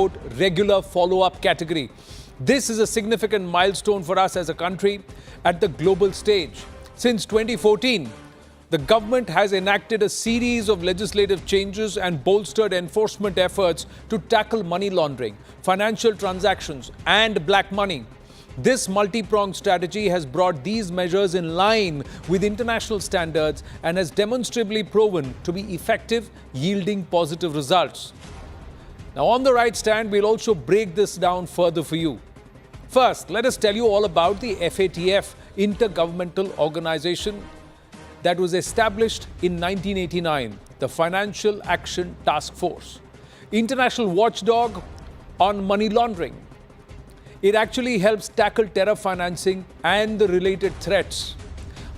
regular follow-up category. This is a significant milestone for us as a country at the global stage. Since 2014, the government has enacted a series of legislative changes and bolstered enforcement efforts to tackle money laundering, financial transactions, and black money. This multi-pronged strategy has brought these measures in line with international standards and has demonstrably proven to be effective, yielding positive results. Now, on the right stand, we'll also break this down further for you. First, let us tell you all about the FATF, intergovernmental organization that was established in 1989, the Financial Action Task Force, international watchdog on money laundering. It actually helps tackle terror financing and the related threats.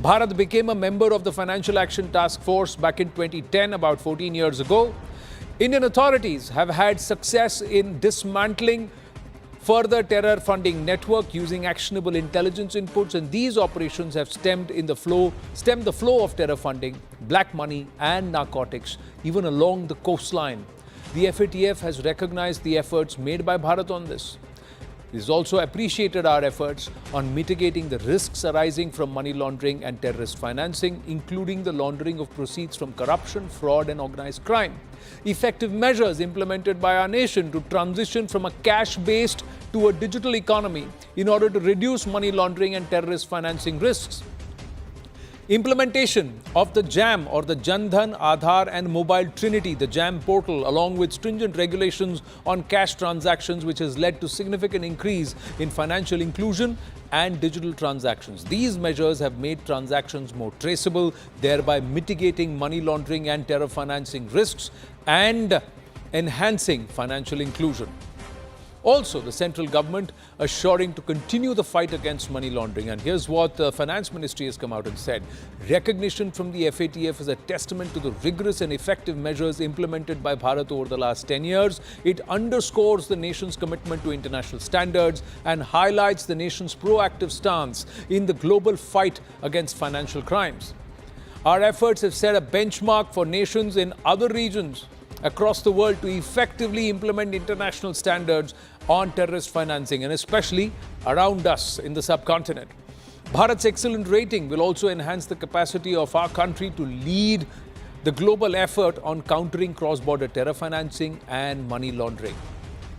Bharat became a member of the Financial Action Task Force back in 2010, about 14 years ago. Indian authorities have had success in dismantling further terror funding network using actionable intelligence inputs, and these operations have stemmed the flow of terror funding, black money and narcotics, even along the coastline. The FATF has recognized the efforts made by Bharat on this. It has also appreciated our efforts on mitigating the risks arising from money laundering and terrorist financing, including the laundering of proceeds from corruption, fraud and organized crime. Effective measures implemented by our nation to transition from a cash-based to a digital economy in order to reduce money laundering and terrorist financing risks. Implementation of the JAM, or the Jan-Dhan, Aadhaar and Mobile Trinity, the JAM portal, along with stringent regulations on cash transactions, which has led to significant increase in financial inclusion and digital transactions. These measures have made transactions more traceable, thereby mitigating money laundering and terror financing risks and enhancing financial inclusion. Also, the central government assuring to continue the fight against money laundering. And here's what the Finance Ministry has come out and said. Recognition from the FATF is a testament to the rigorous and effective measures implemented by Bharat over the last 10 years. It underscores the nation's commitment to international standards and highlights the nation's proactive stance in the global fight against financial crimes. Our efforts have set a benchmark for nations in other regions across the world to effectively implement international standards on terrorist financing, and especially around us in the subcontinent. Bharat's excellent rating will also enhance the capacity of our country to lead the global effort on countering cross-border terror financing and money laundering.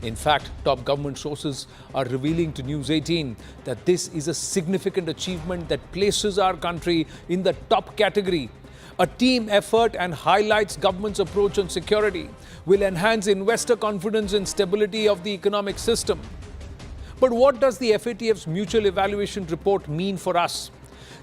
In fact, top government sources are revealing to News18 that this is a significant achievement that places our country in the top category. A team effort and highlights government's approach on security, will enhance investor confidence and stability of the economic system. But what does the FATF's mutual evaluation report mean for us?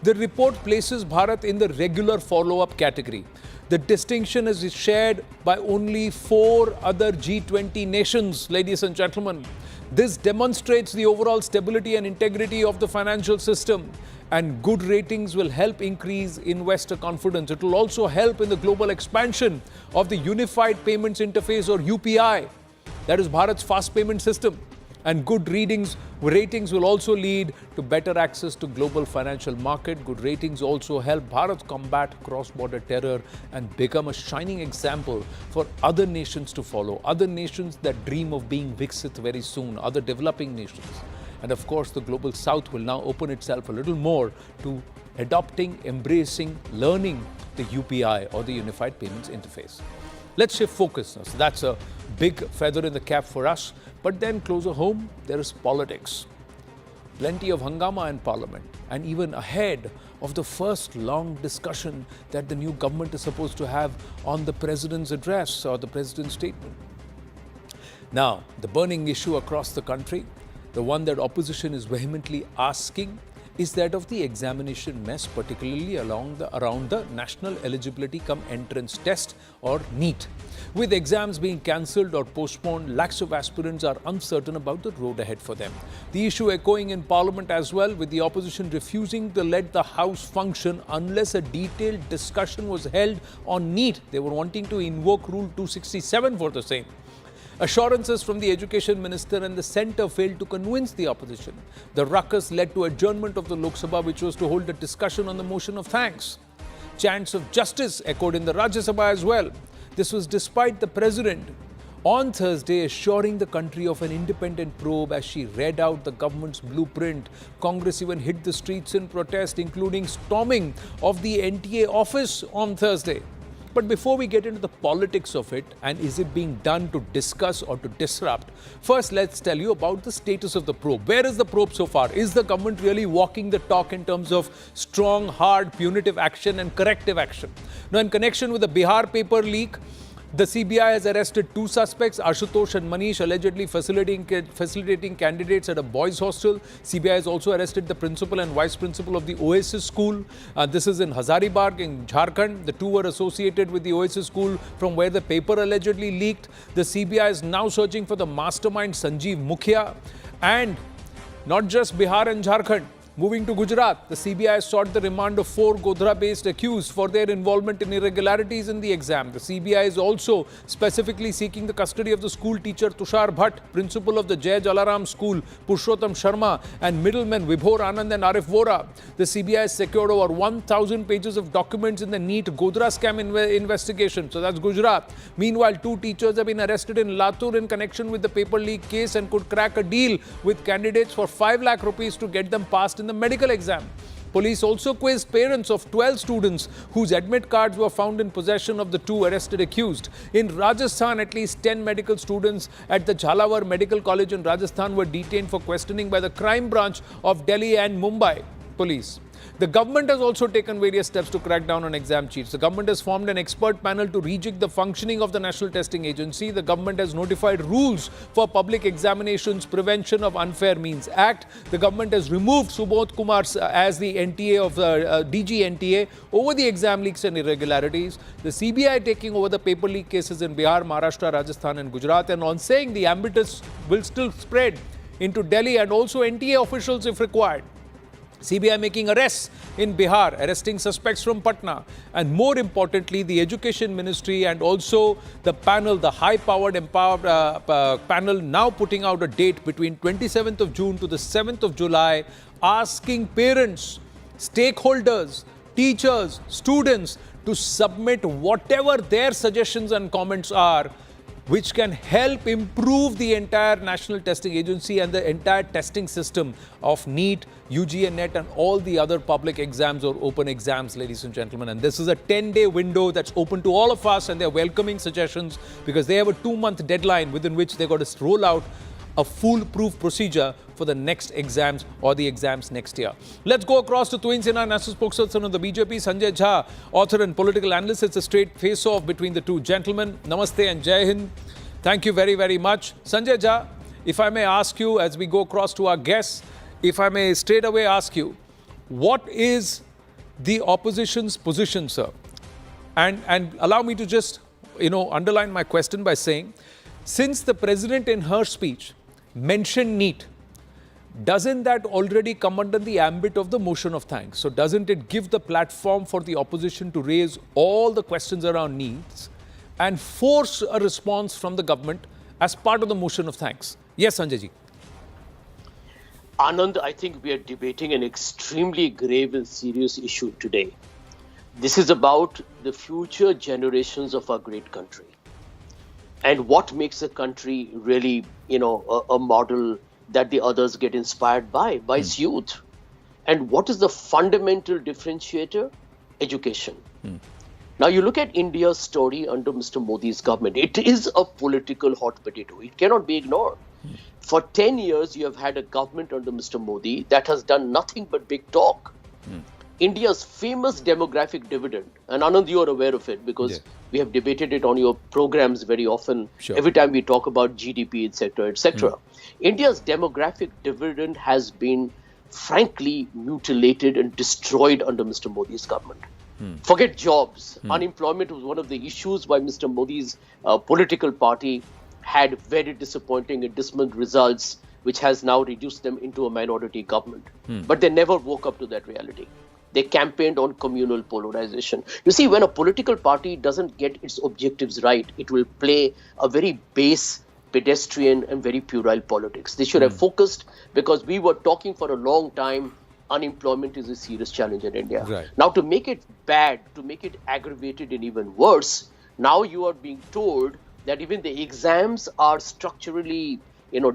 The report places Bharat in the regular follow-up category. The distinction is shared by only 4 other G20 nations, ladies and gentlemen. This demonstrates the overall stability and integrity of the financial system. And good ratings will help increase investor confidence. It will also help in the global expansion of the Unified Payments Interface, or UPI. That is Bharat's fast payment system. And good ratings will also lead to better access to global financial market. Good ratings also help Bharat combat cross-border terror and become a shining example for other nations to follow. Other nations that dream of being Viksit very soon, other developing nations. And of course, the global south will now open itself a little more to adopting, embracing, learning the UPI, or the Unified Payments Interface. Let's shift focus now. So that's a big feather in the cap for us. But then closer home, there is politics. Plenty of hangama in Parliament, and even ahead of the first long discussion that the new government is supposed to have on the President's address or the President's statement. Now, the burning issue across the country, the one that opposition is vehemently asking, is that of the examination mess, particularly around the National Eligibility Cum Entrance Test, or NEET. With exams being cancelled or postponed, lakhs of aspirants are uncertain about the road ahead for them. The issue echoing in Parliament as well, with the opposition refusing to let the House function unless a detailed discussion was held on NEET. They were wanting to invoke Rule 267 for the same. Assurances from the Education Minister and the Centre failed to convince the opposition. The ruckus led to adjournment of the Lok Sabha, which was to hold a discussion on the motion of thanks. Chants of justice echoed in the Rajya Sabha as well. This was despite the President on Thursday, assuring the country of an independent probe as she read out the government's blueprint. Congress even hit the streets in protest, including storming of the NTA office on Thursday. But before we get into the politics of it, and is it being done to discuss or to disrupt, first let's tell you about the status of the probe. Where is the probe so far? Is the government really walking the talk in terms of strong, hard, punitive action and corrective action? Now, in connection with the Bihar paper leak, the CBI has arrested 2 suspects, Ashutosh and Manish, allegedly facilitating candidates at a boys' hostel. CBI has also arrested the principal and vice principal of the Oasis school. This is in Hazaribagh in Jharkhand. The 2 were associated with the Oasis school from where the paper allegedly leaked. The CBI is now searching for the mastermind Sanjeev Mukhia. And not just Bihar and Jharkhand. Moving to Gujarat, the CBI sought the remand of 4 Godhra-based accused for their involvement in irregularities in the exam. The CBI is also specifically seeking the custody of the school teacher Tushar Bhatt, principal of the Jai Jalaram School, Purushottam Sharma, and middlemen Vibhor Anand and Arif Vora. The CBI has secured over 1,000 pages of documents in the NEET Godhra scam investigation. So that's Gujarat. Meanwhile, 2 teachers have been arrested in Latur in connection with the paper leak case and could crack a deal with candidates for 5 lakh rupees to get them passed in the medical exam. Police also quizzed parents of 12 students whose admit cards were found in possession of the 2 arrested accused. In Rajasthan, at least 10 medical students at the Jhalawar Medical College in Rajasthan were detained for questioning by the crime branch of Delhi and Mumbai police. The government has also taken various steps to crack down on exam cheats. The government has formed an expert panel to rejig the functioning of the National Testing Agency. The government has notified rules for Public Examinations Prevention of Unfair Means Act. The government has removed Subodh Kumar as the NTA of the DG NTA over the exam leaks and irregularities. The CBI taking over the paper leak cases in Bihar, Maharashtra, Rajasthan and Gujarat, and on saying the ambitus will still spread into Delhi and also NTA officials if required. CBI making arrests in Bihar, arresting suspects from Patna. And more importantly, the Education Ministry and also the panel, the high-powered empowered panel now putting out a date between 27th of June to the 7th of July, asking parents, stakeholders, teachers, students to submit whatever their suggestions and comments are, which can help improve the entire National Testing Agency and the entire testing system of NEET, UG and NET and all the other public exams or open exams, ladies and gentlemen. And this is a 10-day window that's open to all of us, and they're welcoming suggestions because they have a 2-month deadline within which they've got to roll out a foolproof procedure for the next exams or the exams next year. Let's go across to Twin Sena National Spokesperson of the BJP, Sanjay Jha, author and political analyst. It's a straight face-off between the 2 gentlemen. Namaste and Jai Hind. Thank you very, very much. Sanjay Jha, if I may ask you as we go across to our guests, if I may straight away ask you, what is the opposition's position, sir? And allow me to just, underline my question by saying, since the president in her speech mentioned NEET, doesn't that already come under the ambit of the motion of thanks? So doesn't it give the platform for the opposition to raise all the questions around needs and force a response from the government as part of the motion of thanks? Yes, Sanjay ji. Anand, I think we are debating an extremely grave and serious issue today. This is about the future generations of our great country. And what makes a country really, a model that the others get inspired by its youth. And what is the fundamental differentiator? Education. Now, you look at India's story under Mr. Modi's government. It is a political hot potato. It cannot be ignored. For 10 years, you have had a government under Mr. Modi that has done nothing but big talk. India's famous demographic dividend, and Anand, you are aware of it because we have debated it on your programs very often, every time we talk about GDP, etc., etc. India's demographic dividend has been frankly mutilated and destroyed under Mr. Modi's government. Forget jobs. Unemployment was one of the issues why Mr. Modi's political party had very disappointing and dismal results, which has now reduced them into a minority government. But they never woke up to that reality. They campaigned on communal polarization. You see, when a political party doesn't get its objectives right, it will play a very base, pedestrian and very puerile politics. They should have focused, because we were talking for a long time, unemployment is a serious challenge in India. Now, to make it bad, to make it aggravated and even worse, now you are being told that even the exams are structurally,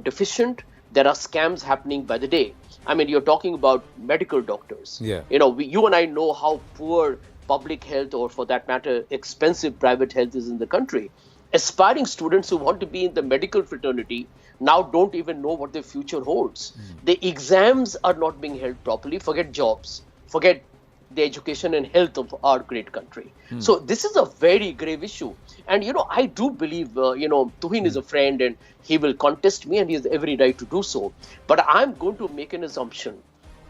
deficient. There are scams happening by the day. I mean, you're talking about medical doctors. Yeah. You and I know how poor public health, or for that matter, expensive private health is in the country. Aspiring students who want to be in the medical fraternity now don't even know what their future holds. The exams are not being held properly. Forget jobs. Forget the education and health of our great country. So this is a very grave issue. And, I do believe, Tuhin is a friend and he will contest me and he has every right to do so. But I'm going to make an assumption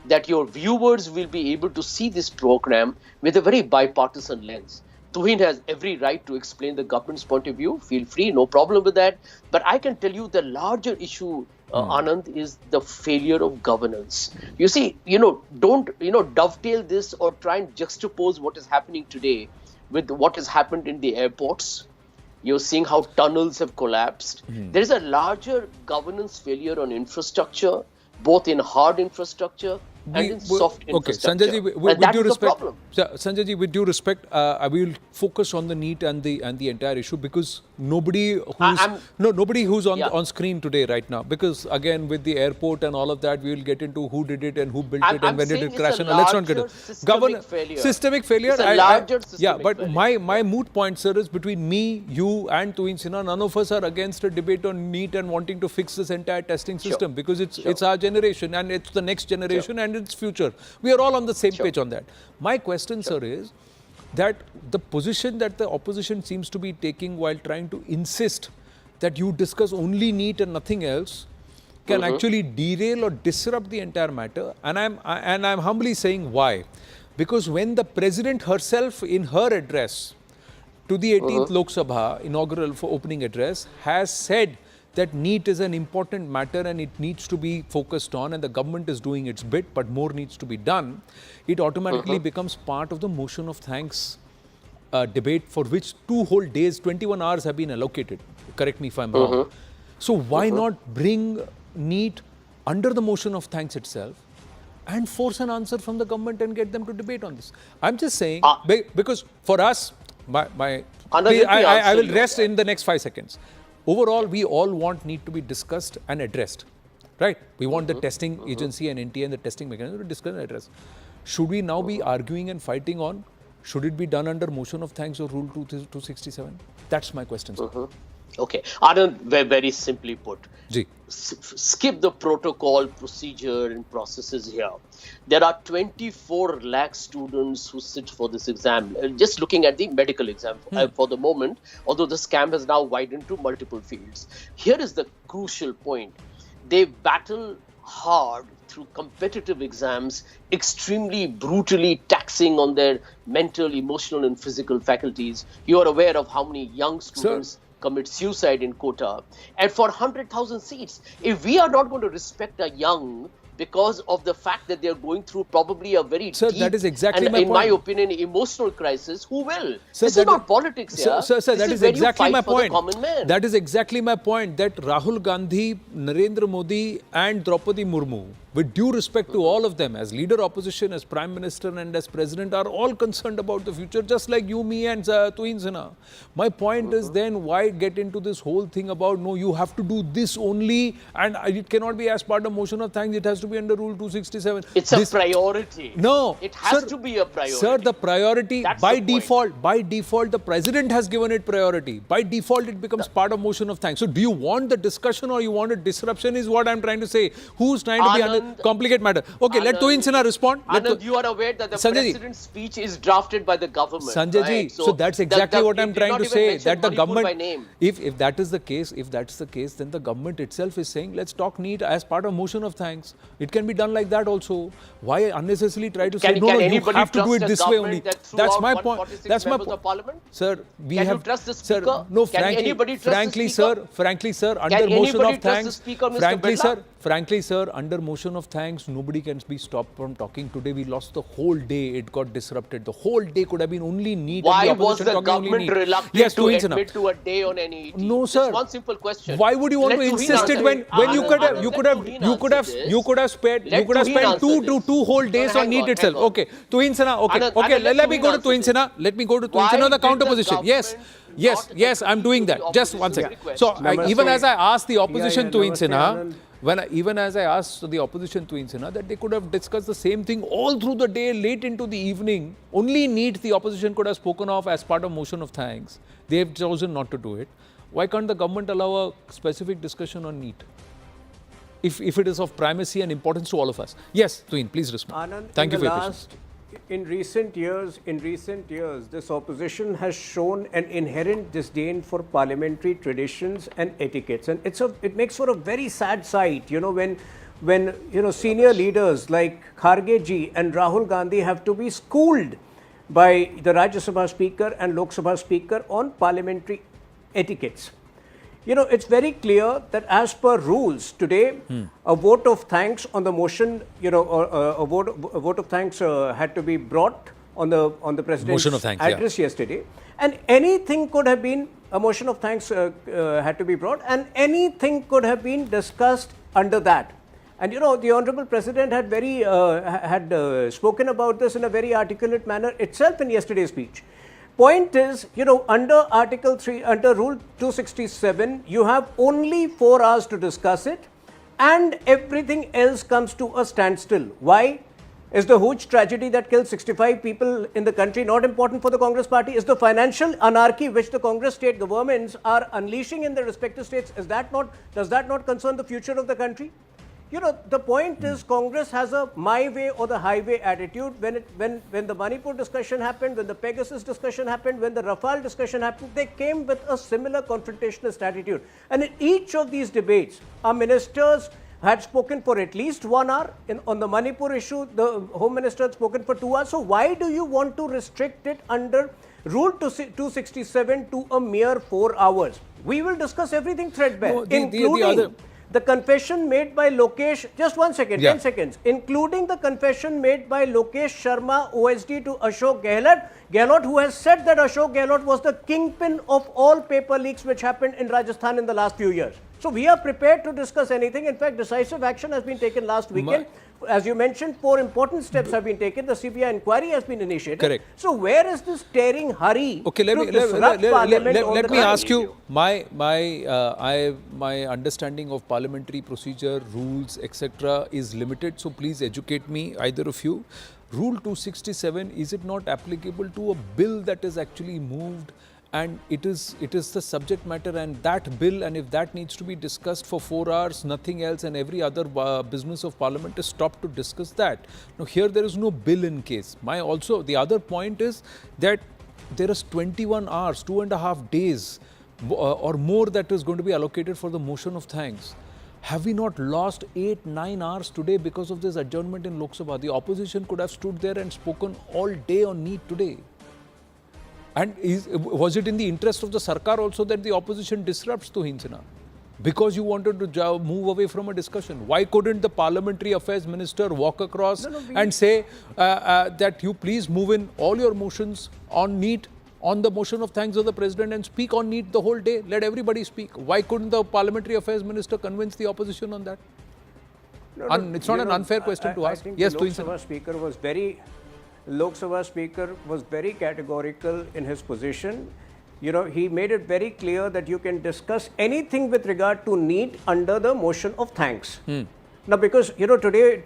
that your viewers will be able to see this program with a very bipartisan lens. Tuhin has every right to explain the government's point of view. Feel free, no problem with that. But I can tell you the larger issue, Anand, is the failure of governance. You see, don't, dovetail this or try and juxtapose what is happening today with what has happened in the airports. You're seeing how tunnels have collapsed. There is a larger governance failure on infrastructure, both in hard infrastructure and in soft infrastructure. Okay, Sanjay ji, with due respect, Sanjay ji, with due respect, I will focus on the NEET and the entire issue, because nobody who's on screen today right now, because again with the airport and all of that, we will get into who did it and who built it and when did it crash, and let's not get it. Systemic failure. It's a larger yeah, but my moot point, sir, is between me, you and Tuhin Sinha, none of us are against a debate on NEET and wanting to fix this entire testing system, because it's our generation and it's the next generation and its future. We are all on the same page on that. My question, sir, is that the position that the opposition seems to be taking while trying to insist that you discuss only NEET and nothing else can actually derail or disrupt the entire matter. And I'm humbly saying why. Because when the President herself in her address to the 18th Lok Sabha inaugural for opening address has said that NEET is an important matter and it needs to be focused on, and the government is doing its bit, but more needs to be done, it automatically becomes part of the motion of thanks debate, for which 2 whole days, 21 hours have been allocated. Correct me if I'm wrong. So why not bring NEET under the motion of thanks itself and force an answer from the government and get them to debate on this? I'm just saying, because for us, I will rest in the next 5 seconds. Overall, we all want NEET to be discussed and addressed, right? We want the testing agency and NTA and the testing mechanism to discuss and address. Should we now be arguing and fighting on, should it be done under motion of thanks or Rule 267? That's my question, sir. Okay. Anand, very simply put, Ji. Skip the protocol, procedure and processes here. There are 24 lakh students who sit for this exam. Just looking at the medical exam for the moment, although the scam has now widened to multiple fields. Here is the crucial point. They battle hard through competitive exams, extremely brutally taxing on their mental, emotional and physical faculties. You are aware of how many young students commit suicide in Kota. And for 100,000 seats, if we are not going to respect a young because of the fact that they are going through probably a very deep that is exactly and, my in point. my opinion, emotional crisis, who will? Sir, this is not politics here. Sir, that is exactly my point. Common man. That is exactly my point, that Rahul Gandhi, Narendra Modi and Draupadi Murmu, with due respect to all of them, as leader opposition, as Prime Minister and as President, are all concerned about the future, just like you, me and Tuhin Sinha. My point is then, why get into this whole thing about, no, you have to do this only and it cannot be as part of motion of thanks, it has to be under Rule 267. It's a priority. No. It has to be a priority. Sir, the priority, by default, the President has given it priority. By default, it becomes part of motion of thanks. So do you want the discussion or you want a disruption is what I'm trying to say. Who's trying to be under complicate matter? Okay, let Tuhin Sinha respond. Anand, you are aware that the President's speech is drafted by the government. Sanjay ji, so that's exactly what I'm trying to say. That the government, if that is the case, then the government itself is saying, let's talk NEET as part of motion of thanks. It can be done like that also. Why unnecessarily try to say, no, you have to do it this way only. That's my point. That's my point. Sir, we have... Can you trust the Speaker? Sir, no, frankly, sir, under motion of thanks... Frankly, sir, under motion of thanks, nobody can be stopped from talking. Today, we lost the whole day. It got disrupted. The whole day could have been only NEET. Why was the government reluctant to admit to a day on NEET? No, sir. Just one simple question. Why would you want to insist it when you could have spent 2 whole days on NEET itself? Okay, Tuhin Sinha. Okay. Let me go to Tuhin Sinha. Let me go to Tuhin Sinha on the counter position. Yes. Yes, not yes, I'm doing agree that. to the Just one opposition's second. request. So even as I asked the opposition to Namaste, Sinha, Anand. even as I asked the opposition to Sinha that they could have discussed the same thing all through the day, late into the evening. Only NEET the opposition could have spoken of as part of motion of thanks. They have chosen not to do it. Why can't the government allow a specific discussion on NEET? If it is of primacy and importance to all of us. Yes, Tween, please respond. Anand, Thank you for your patience. in recent years, this opposition has shown an inherent disdain for parliamentary traditions and etiquettes, and it makes for a very sad sight. When senior leaders like Kharge ji and Rahul Gandhi have to be schooled by the Rajya Sabha Speaker and Lok Sabha Speaker on parliamentary etiquettes. It's very clear that as per rules today, a vote of thanks on the motion, a vote of thanks had to be brought on the president's address yesterday, and anything could have been a motion of thanks had to be brought, and anything could have been discussed under that. And the Honorable President had spoken about this in a very articulate manner itself in yesterday's speech. Point is, under Article 3, under Rule 267, you have only 4 hours to discuss it, and everything else comes to a standstill. Why? Is the huge tragedy that killed 65 people in the country not important for the Congress party? Is the financial anarchy which the Congress state governments are unleashing in their respective states, does that not concern the future of the country? The point is Congress has a my way or the highway attitude. When the Manipur discussion happened, when the Pegasus discussion happened, when the Rafale discussion happened, they came with a similar confrontationist attitude. And in each of these debates, our ministers had spoken for at least 1 hour. On the Manipur issue, the Home Minister had spoken for 2 hours. So why do you want to restrict it under Rule 267 to a mere 4 hours? We will discuss everything threadbare, including the confession made by Lokesh, just 1 second, 10 seconds, including the confession made by Lokesh Sharma, OSD, to Ashok Gehlot, who has said that Ashok Gehlot was the kingpin of all paper leaks which happened in Rajasthan in the last few years. So we are prepared to discuss anything. In fact, decisive action has been taken last weekend. As you mentioned, 4 important steps have been taken. The CBI inquiry has been initiated. Correct. So where is this tearing hurry? Okay, let me ask you, my understanding of parliamentary procedure, rules, etc. is limited. So please educate me, either of you. Rule 267, is it not applicable to a bill that is actually moved? And it is the subject matter and that bill, and if that needs to be discussed for 4 hours, nothing else, and every other business of parliament is stopped to discuss that. Now here there is no bill in case. The other point is that there is 21 hours, 2.5 days or more that is going to be allocated for the motion of thanks. Have we not lost 8-9 hours today because of this adjournment in Lok Sabha? The opposition could have stood there and spoken all day on NEET today. And was it in the interest of the Sarkar also that the opposition disrupts Tuhin Sinha? Because you wanted to move away from a discussion. Why couldn't the Parliamentary Affairs Minister walk across and say that you please move in all your motions on NEET, on the motion of thanks of the President, and speak on NEET the whole day? Let everybody speak. Why couldn't the Parliamentary Affairs Minister convince the opposition on that? It's not an unfair question to ask. Yes, Tuhin Sinha. Lok Sabha Speaker was very categorical in his position. He made it very clear that you can discuss anything with regard to NEET under the motion of thanks. Now, because, today,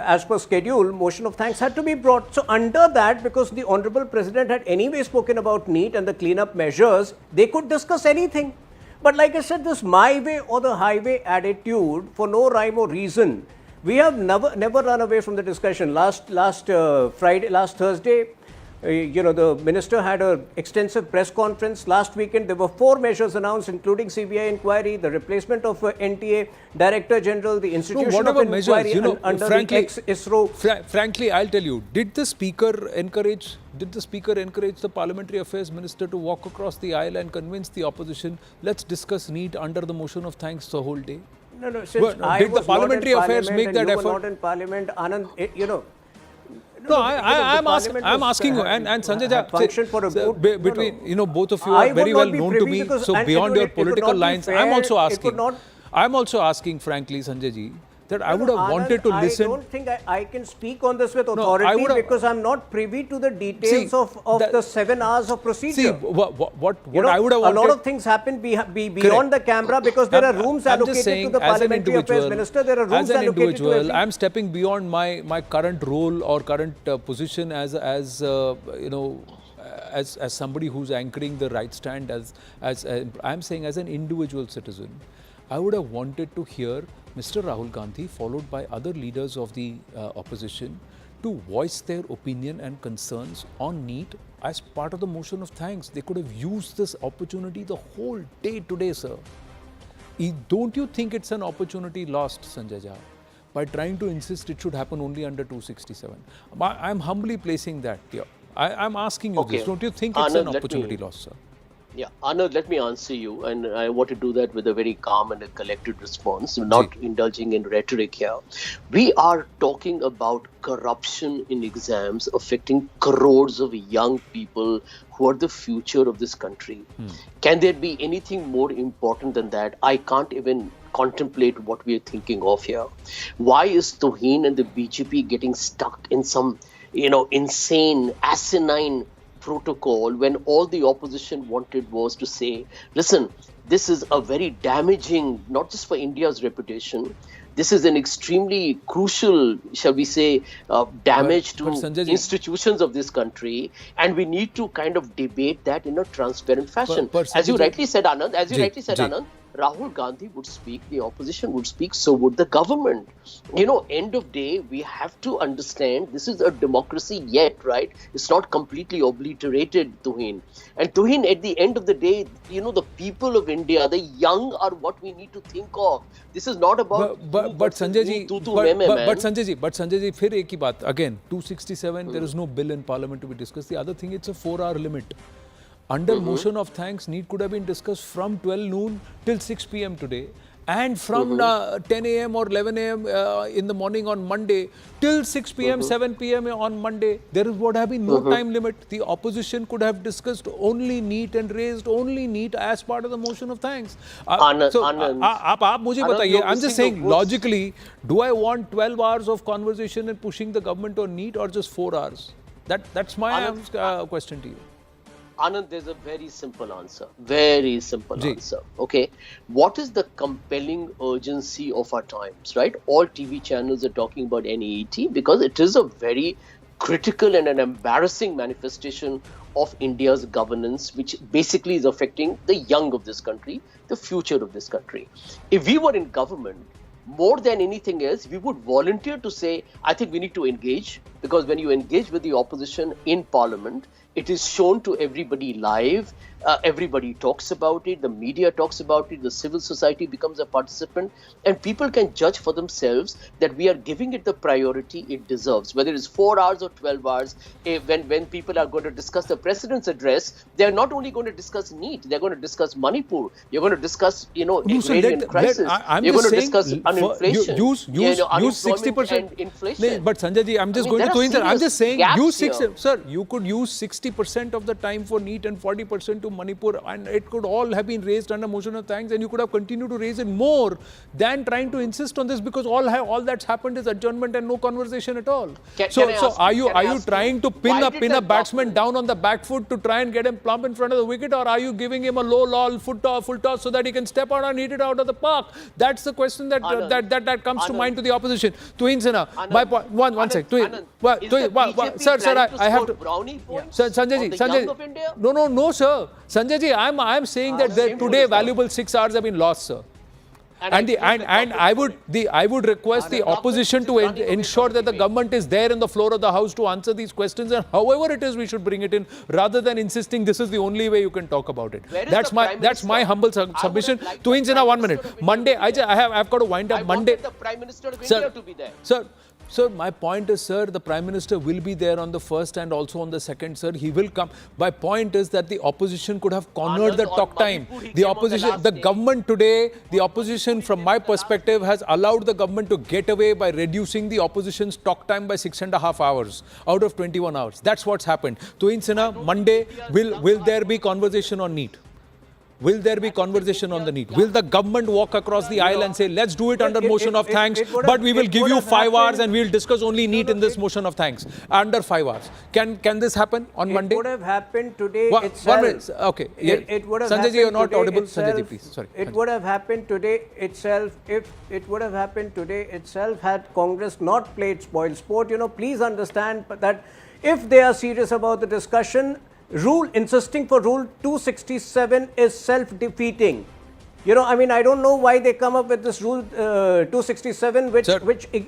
as per schedule, motion of thanks had to be brought. So, under that, because the Honorable President had anyway spoken about NEET and the cleanup measures, they could discuss anything. But like I said, this my way or the highway attitude, for no rhyme or reason, we have never run away from the discussion. Last Thursday, the minister had an extensive press conference. Last weekend, there were 4 measures announced, including CBI inquiry, the replacement of NTA Director General, the institution of inquiry under the ex-ISRO. Frankly, I'll tell you, did the speaker encourage the Parliamentary Affairs Minister to walk across the aisle and convince the opposition, let's discuss NEET under the motion of thanks the whole day? No, since did the Parliamentary Affairs make that effort? Not in Parliament, Anand, I'm asking you, and Sanjay Jha, between both of you are very well known to me. So beyond your political lines, I'm also asking, frankly, Sanjay ji, that I would have wanted to listen. I don't think I can speak on this with authority because I'm not privy to the details of the 7 hours of procedure. See, what I would have wanted... A lot of things happen beyond the camera because there are rooms allocated to the Parliamentary Affairs Minister. There are rooms allocated to every... I'm stepping beyond my current role or current position as somebody who's anchoring the right stand, I'm saying as an individual citizen. I would have wanted to hear Mr. Rahul Gandhi followed by other leaders of the opposition to voice their opinion and concerns on NEET as part of the motion of thanks. They could have used this opportunity the whole day today, sir. Don't you think it's an opportunity lost, Sanjay Jha, by trying to insist it should happen only under 267? I'm humbly placing that here. I'm asking you this. Don't you think it's an opportunity lost, sir? Yeah, Anand, let me answer you, and I want to do that with a very calm and a collected response, not indulging in rhetoric here. We are talking about corruption in exams affecting crores of young people who are the future of this country. Can there be anything more important than that? I can't even contemplate what we are thinking of here. Why is Toheen and the BJP getting stuck in some, insane, asinine protocol when all the opposition wanted was to say, listen, this is a very damaging, not just for India's reputation, this is an extremely crucial, shall we say, damage to institutions of this country, and we need to kind of debate that in a transparent fashion. As you rightly said, Anand, Rahul Gandhi would speak, the opposition would speak, so would the government. End of day, we have to understand this is a democracy yet, right? It's not completely obliterated, Toheen. And Toheen, at the end of the day, the people of India, the young are what we need to think of. This is not about... But Sanjay ji, फिर एक ही बात, again, 267, there is no bill in Parliament to be discussed. The other thing, it's a 4-hour limit. Under motion of thanks, NEET could have been discussed from 12 noon till 6 p.m. today, and from 10 a.m. or 11 a.m. In the morning on Monday till 6 p.m., 7 p.m. on Monday. There would have been no time limit. The opposition could have discussed only NEET and raised only NEET as part of the motion of thanks. Anand, आप मुझे बताइए, I'm just saying logically, do I want 12 hours of conversation and pushing the government on NEET or just 4 hours? That's my question to you. Anand, there's a very simple answer. Very simple answer. Okay. What is the compelling urgency of our times, right? All TV channels are talking about NEET because it is a very critical and an embarrassing manifestation of India's governance, which basically is affecting the young of this country, the future of this country. If we were in government, more than anything else, we would volunteer to say, I think we need to engage, because when you engage with the opposition in Parliament, it is shown to everybody live. Everybody talks about it. The media talks about it. The civil society becomes a participant, and people can judge for themselves that we are giving it the priority it deserves. Whether it's 4 hours or 12 hours, when people are going to discuss the president's address, they are not only going to discuss NEET. They are going to discuss Manipur. You're going to discuss, agrarian crisis. You're going to discuss inflation. Use 60% and inflation. But Sanjay ji, I'm just going to. I'm just saying, you could use 60% of the time for NEET and 40% to Manipur, and it could all have been raised under motion of thanks, and you could have continued to raise it more than trying to insist on this, because all that's happened is adjournment and no conversation at all. Are you trying to pin a batsman down on the back foot to try and get him plump in front of the wicket, or are you giving him a low full toss so that he can step out and hit it out of the park? That's the question that comes to mind to the opposition. Tuhin Sinha, my point. One sec. Sir, I have to. Sanjay ji, no, sir. Sanjay ji, I'm saying that today valuable 6 hours have been lost, sir. And I would request the opposition to ensure that the government is there in the floor of the house to answer these questions, and however it is, we should bring it in, rather than insisting this is the only way you can talk about it. That's my humble submission. Tuhin Sinha, 1 minute. Monday, I've got to wind up. Monday, the Prime Minister of India to be there. Sir, my point is, sir, the Prime Minister will be there on the first and also on the second, sir. He will come. My point is that the opposition could have cornered the talk time. The opposition, the government today, the opposition, from my perspective, has allowed the government to get away by reducing the opposition's talk time by 6.5 hours out of 21 hours. That's what's happened. Tuhin Sinha, Monday, will there be conversation on NEET? Will there be conversation on the NEET? Will the government walk across the aisle and say, let's do it under motion of thanks, but we will give you 5 hours and we'll discuss only NEET in this motion of thanks, under 5 hours? Can this happen on Monday? It would have happened today itself. 1 minute. Okay. It would have Sanjay ji, you're not audible. Itself, Sanjay ji, please. Sorry. It would have happened today itself if it would have happened today itself had Congress not played spoil sport. Please understand that if they are serious about the discussion, insisting for Rule 267 is self-defeating. I don't know why they come up with this Rule 267, which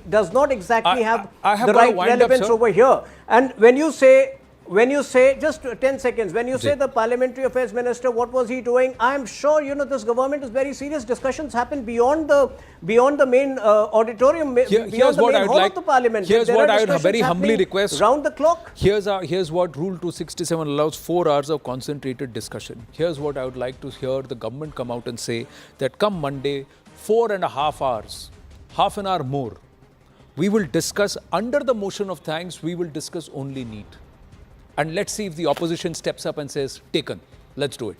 does not exactly have the right relevance over here. And when you say, just 10 seconds, when you say the Parliamentary Affairs Minister, what was he doing? I'm sure, this government is very serious. Discussions happen beyond the main auditorium, beyond the main hall of the Parliament. Here's what I would very humbly request. Round the clock. Here's what Rule 267 allows: 4 hours of concentrated discussion. Here's what I would like to hear the government come out and say, that come Monday, 4.5 hours, half an hour more, we will discuss under the motion of thanks, we will discuss only NEET. And let's see if the opposition steps up and says, taken, let's do it.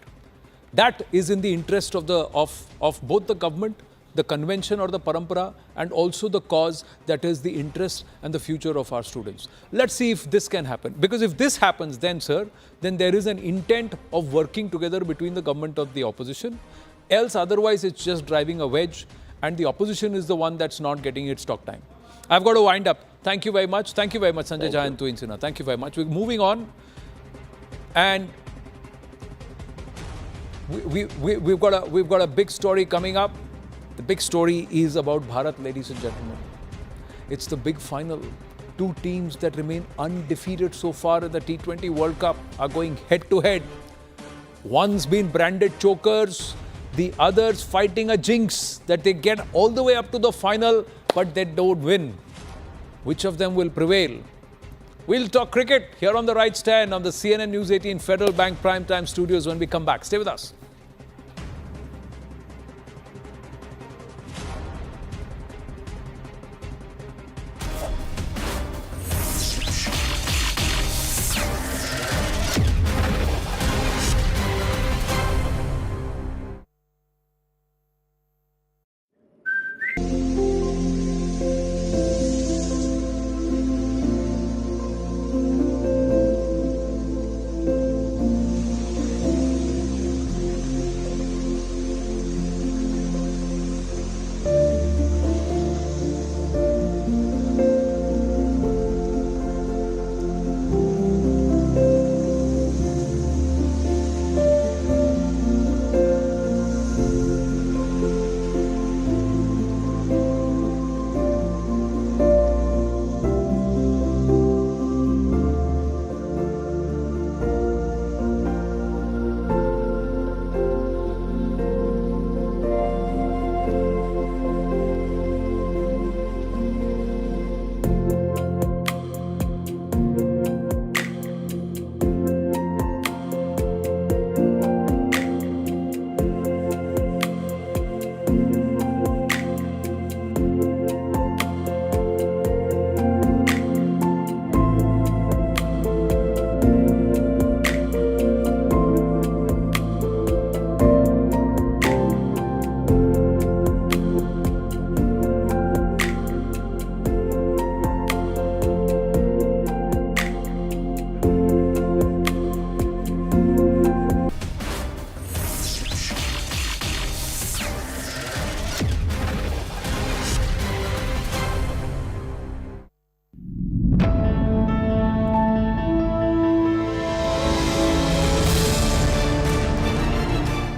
That is in the interest of both the government, the convention or the parampara, and also the cause, that is the interest and the future of our students. Let's see if this can happen. Because if this happens, then sir, then there is an intent of working together between the government and the opposition. Else otherwise it's just driving a wedge, and the opposition is the one that's not getting its talk time. I've got to wind up. Thank you very much. Thank you very much, Sanjay Jha and Tuin Sinha. Thank you very much. We're moving on. And we've got a big story coming up. The big story is about Bharat, ladies and gentlemen. It's the big final. 2 teams that remain undefeated so far in the T20 World Cup are going head to head. One's been branded chokers, the others fighting a jinx that they get all the way up to the final, but they don't win. Which of them will prevail? We'll talk cricket here on the right stand on the CNN News 18 Federal Bank Primetime Studios when we come back. Stay with us.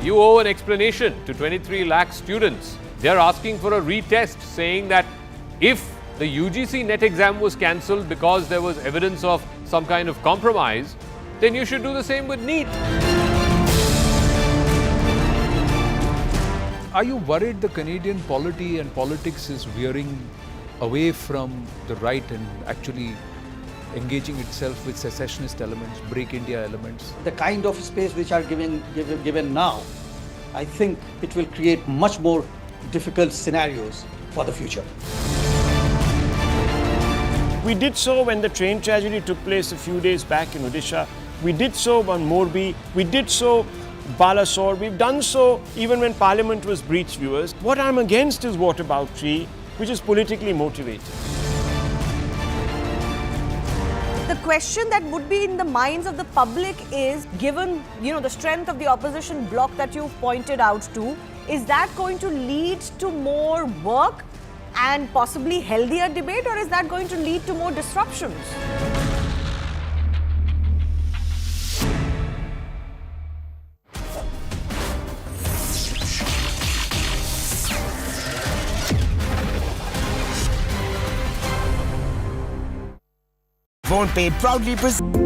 You owe an explanation to 23 lakh students. They're asking for a retest, saying that if the UGC NET exam was cancelled because there was evidence of some kind of compromise, then you should do the same with NEET. Are you worried the Canadian polity and politics is veering away from the right and actually engaging itself with secessionist elements, break India elements? The kind of space which are given now, I think it will create much more difficult scenarios for the future. We did so when the train tragedy took place a few days back in Odisha. We did so on Morbi. We did so Balasore. We've done so even when Parliament was breached, viewers. What I'm against is whataboutery, which is politically motivated. The question that would be in the minds of the public is, given the strength of the opposition bloc that you've pointed out to, is that going to lead to more work and possibly healthier debate, or is that going to lead to more disruptions? PhonePe proudly presents.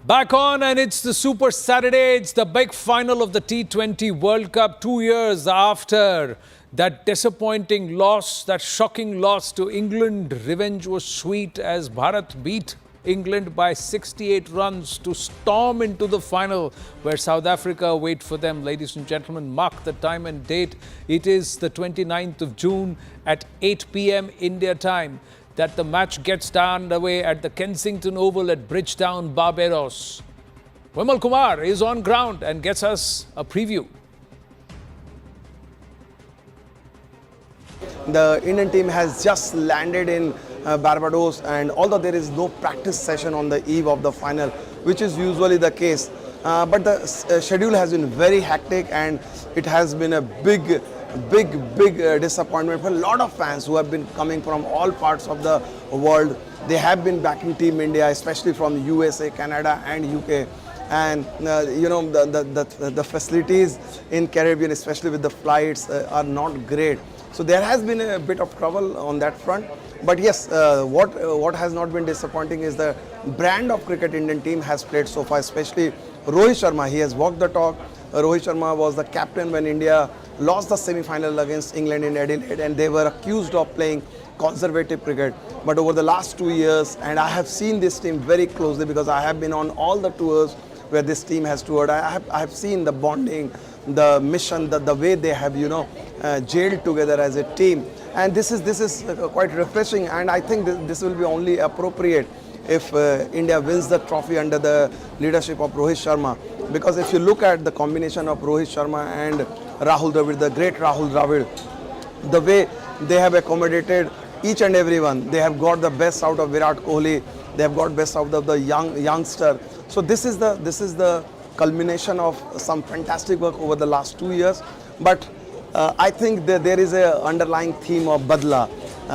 Back on, and it's the Super Saturday. It's the big final of the T20 World Cup 2 years after that disappointing loss, that shocking loss to England. Revenge was sweet as Bharat beat England by 68 runs to storm into the final where South Africa wait for them. Ladies and gentlemen, mark the time and date. It is the 29th of June at 8 p.m. India time that the match gets underway at the Kensington Oval at Bridgetown, Barbados. Vimal Kumar is on ground and gets us a preview. The Indian team has just landed in Barbados, and although there is no practice session on the eve of the final, which is usually the case, but the schedule has been very hectic, and it has been a big disappointment for a lot of fans who have been coming from all parts of the world. They have been backing Team India, especially from USA, Canada and UK. And the facilities in Caribbean, especially with the flights, are not great. So there has been a bit of trouble on that front. But yes, what has not been disappointing is the brand of cricket Indian team has played so far, especially Rohit Sharma. He has walked the talk. Rohit Sharma was the captain when India lost the semi-final against England in Adelaide, and they were accused of playing conservative cricket. But over the last 2 years, and I have seen this team very closely because I have been on all the tours where this team has toured. I have seen the bonding, the mission, the way they have jailed together as a team, and this is quite refreshing. And I think this will be only appropriate if India wins the trophy under the leadership of Rohit Sharma. Because if you look at the combination of Rohit Sharma and Rahul Dravid, the great Rahul Dravid, the way they have accommodated each and everyone, they have got the best out of Virat Kohli, they have got best out of the youngster. So this is the culmination of some fantastic work over the last 2 years. But I think that there is an underlying theme of Badla,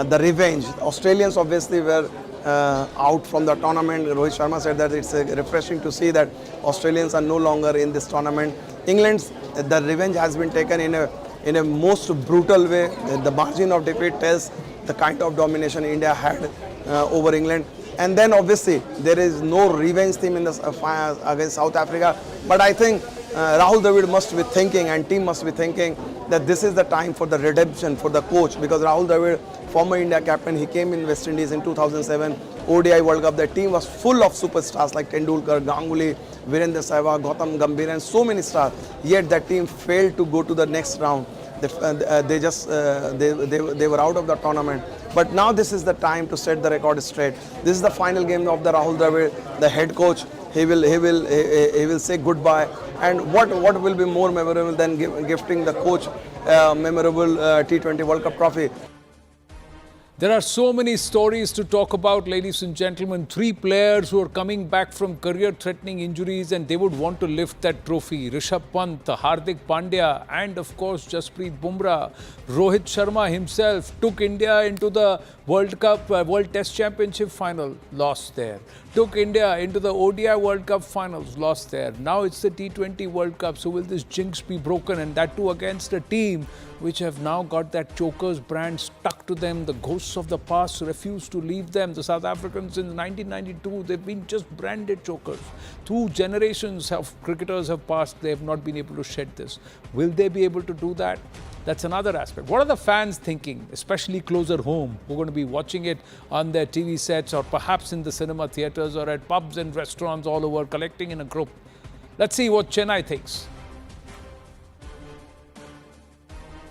the revenge. Australians obviously were out from the tournament. Rohit Sharma said that it's refreshing to see that Australians are no longer in this tournament. England's the revenge has been taken in a most brutal way. The margin of defeat tells the kind of domination India had over England. And then obviously there is no revenge theme in the against South Africa. But I think Rahul Dravid must be thinking and team must be thinking that this is the time for the redemption for the coach, because Rahul Dravid, former India captain, he came in West Indies in 2007 ODI World Cup. The team was full of superstars like Tendulkar, Ganguly, Virendra Sehwag, Gautam Gambhir and so many stars. Yet that team failed to go to the next round. They were out of the tournament. But now this is the time to set the record straight. This is the final game of the Rahul Dravid, the head coach. He will say goodbye. And what will be more memorable than gifting the coach memorable T20 World Cup trophy? There are so many stories to talk about, ladies and gentlemen. 3 players who are coming back from career-threatening injuries and they would want to lift that trophy. Rishabh Pant, Hardik Pandya and of course Jasprit Bumrah. Rohit Sharma himself took India into the World Cup, World Test Championship final, lost there. Took India into the ODI World Cup finals, lost there. Now it's the T20 World Cup. So will this jinx be broken, and that too against a team which have now got that chokers brand stuck to them. The ghosts of the past refuse to leave them. The South Africans since 1992, they've been just branded chokers. 2 generations of cricketers have passed. They have not been able to shed this. Will they be able to do that? That's another aspect. What are the fans thinking, especially closer home, who are going to be watching it on their TV sets or perhaps in the cinema theatres or at pubs and restaurants all over, collecting in a group? Let's see what Chennai thinks.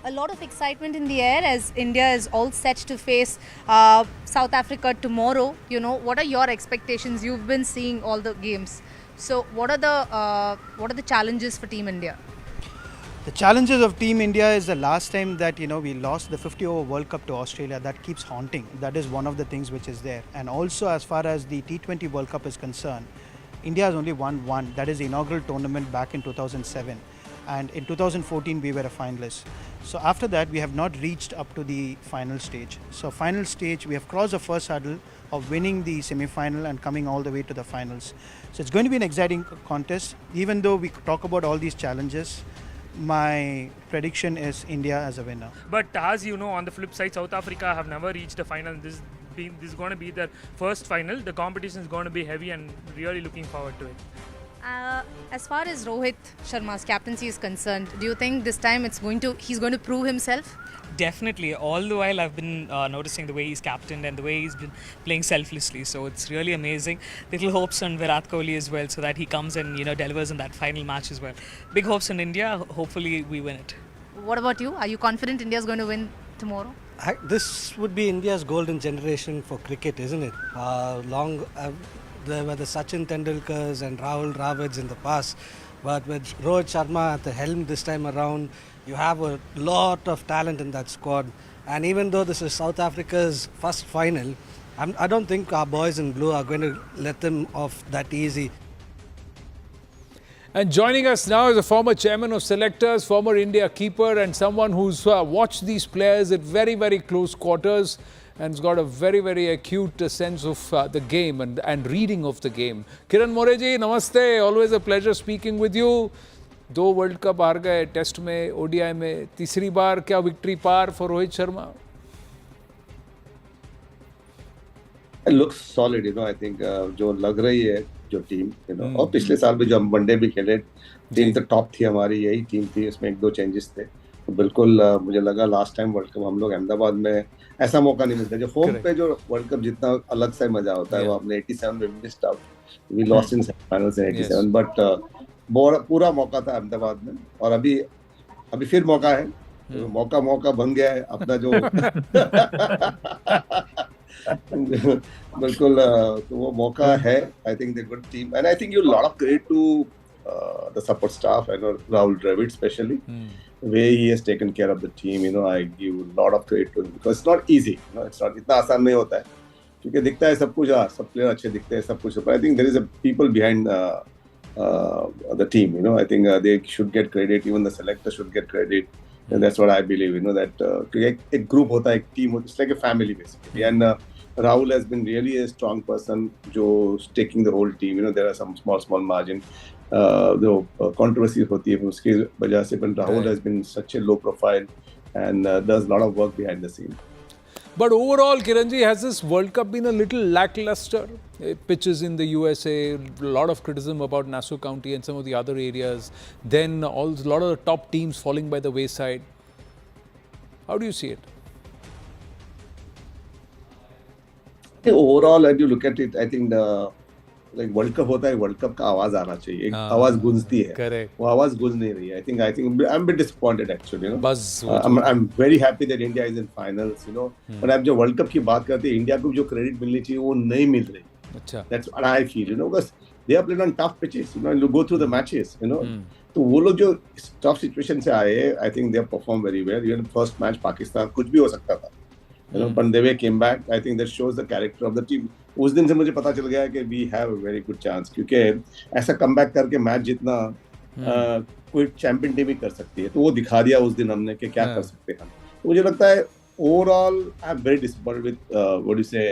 A lot of excitement in the air as India is all set to face South Africa tomorrow. You know, what are your expectations? You've been seeing all the games. So what are the challenges for Team India? The challenges of Team India is the last time that we lost the 50-over World Cup to Australia. That keeps haunting. That is one of the things which is there. And also as far as the T20 World Cup is concerned, India has only won one. That is the inaugural tournament back in 2007. And in 2014 we were a finalist. So after that we have not reached up to the final stage. So final stage, we have crossed the first hurdle of winning the semi-final and coming all the way to the finals. So it's going to be an exciting contest. Even though we talk about all these challenges, my prediction is India as a winner. But as you know, on the flip side, South Africa have never reached a final. This is going to be their first final. The competition is going to be heavy and really looking forward to it. As far as Rohit Sharma's captaincy is concerned, do you think this time he's going to prove himself? Definitely. All the while I've been noticing the way he's captained and the way he's been playing selflessly. So it's really amazing. Little hopes on Virat Kohli as well, so that he comes and delivers in that final match as well. Big hopes on India. Hopefully we win it. What about you? Are you confident India is going to win tomorrow? This would be India's golden generation for cricket, isn't it? There were the Sachin Tendulkars and Rahul Dravids in the past, but with Rohit Sharma at the helm this time around, you have a lot of talent in that squad. And even though this is South Africa's first final, I don't think our boys in blue are going to let them off that easy. And joining us now is a former chairman of selectors, former India keeper and someone who's watched these players at very, very close quarters and has got a very, very acute sense of the game and reading of the game. Kiran Moreji, namaste. Always a pleasure speaking with you. 2 World Cup हार गए, test में, ODI में, तीसरी बार क्या victory पार for Rohit Sharma? It looks solid, I think जो लग रही है जो टीम, और पिछले साल भी जो हम वनडे भी खेले, टीम तो टॉप थी हमारी, यही टीम थी, इसमें 1-2 चेंजेस थे. तो बिल्कुल मुझे लगा लास्ट टाइम वर्ल्ड कप हम लोग अहमदाबाद में ऐसा मौका नहीं मिलता. जो होम पे जो वर्ल्ड कप जितना अलग सा मजा होता है, वो हमने 87 में missed out. We lost in semifinals in 87, but पूरा मौका था अहमदाबाद में. और अभी फिर मौका है, मौका बन गया है अपना जो बिल्कुल. तो वो मौका है. I think the good team and I think you lot of credit to the support staff and Rahul Dravid especially, the way he has taken care of the team. I give a lot of credit to him because it's not easy. It's not इतना आसान नहीं होता है, क्योंकि दिखता है सब कुछ, सब प्लेयर अच्छे दिखते हैं, सब कुछ. But I think there is a people behind the team. I think they should get credit. Even the selector should get credit. And that's what I believe. That एक group होता है, एक team होता है. It's like a family basically. And Rahul has been really a strong person, जो taking the whole team. There are some small margin. जो controversies होती है उसकी वजह से, but Rahul has been such a low profile and does a lot of work behind the scene. But overall, Kiranji, has this World Cup been a little lackluster? Pitches in the USA, a lot of criticism about Nassau County and some of the other areas. Then a lot of the top teams falling by the wayside. How do you see it? Overall, as you look at it, I think the World Cup होता है, World Cup का आवाज आना चाहिए, एक आवाज गूंजती है, correct. वो आवाज गूंज नहीं रही है. I think I'm a bit disappointed actually, you know. Buzz. I'm very happy that India is in finals, you know. But अब जो World Cup की बात करते हैं, इंडिया को जो क्रेडिट मिलनी चाहिए वो नहीं मिल रही. अच्छा. That's what I feel, you know, because they are playing on tough pitches, you know, and you go through the matches, you know. तो वो लोग जो tough situation से आए, I think they have performed very well. Even first match Pakistan कुछ भी हो सकता था. You know, but they came back. I think that shows the character of the team. उस दिन से मुझे पता चल गया कि we have a very good chance, क्योंकि ऐसा comeback करके मैच जितना कोई चैंपियन टीम ही कर सकती है, तो वो दिखा दिया उस दिन हमने कि क्या कर सकते हैं. तो मुझे लगता है overall I'm very disappointed with what do you say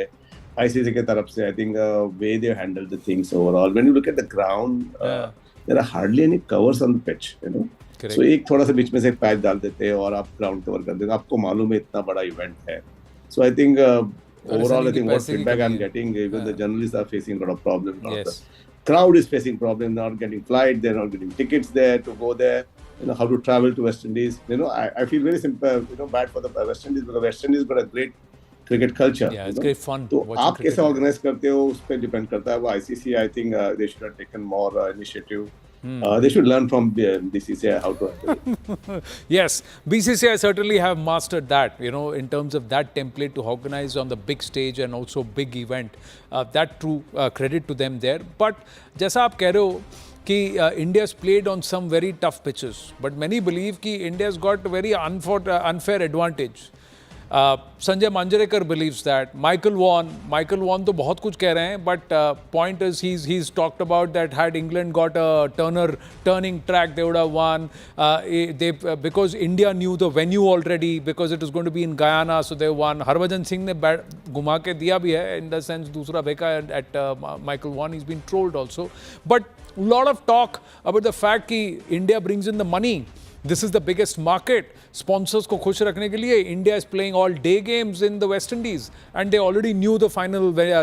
ICC के तरफ से. I think way they handled the things overall. When you look at the ground, there are hardly any covers on the pitch, you know. So एक थोड़ा सा बीच में से एक patch डाल देते हैं और आप ग्राउंड कवर कर देते. आपको मालूम है इतना बड़ा इवेंट है. So I think overall, I think what feedback I'm getting, even the journalists are facing a lot of problems. Yes. The crowd is facing problems, not getting flights, they're not getting tickets there to go there. You know, how to travel to West Indies. You know, I feel very simple, you know, bad for the West Indies, because West Indies got a great cricket culture. Yeah, it's great fun. तो आप कैसे organize करते हो उस पर depend करता है. वो ICC, I think they should have taken more initiative. They should learn from BCCI how to handle it. Yes, BCCI certainly have mastered that, you know, in terms of that template to organize on the big stage and also big event. That true credit to them there. But जैसा आप कह रहे हो कि India's played on some very tough pitches, but many believe कि India's got a very unfair advantage. Sanjay Manjarekar believes that. Michael Vaughan तो बहुत कुछ कह रहे हैं, but point is he's talked about that had England got a turning track, they would have won. Because India knew the venue already, because it was going to be in Guyana, so they won. Harbhajan Singh ने घुमा के दिया भी है, in the sense दूसरा बेका at Michael Vaughan, he's been trolled also. But a lot of talk about the fact कि India brings in the money. This is the biggest market. Sponsors को खुश रखने के लिए India is playing all day games in the West Indies, and they already knew the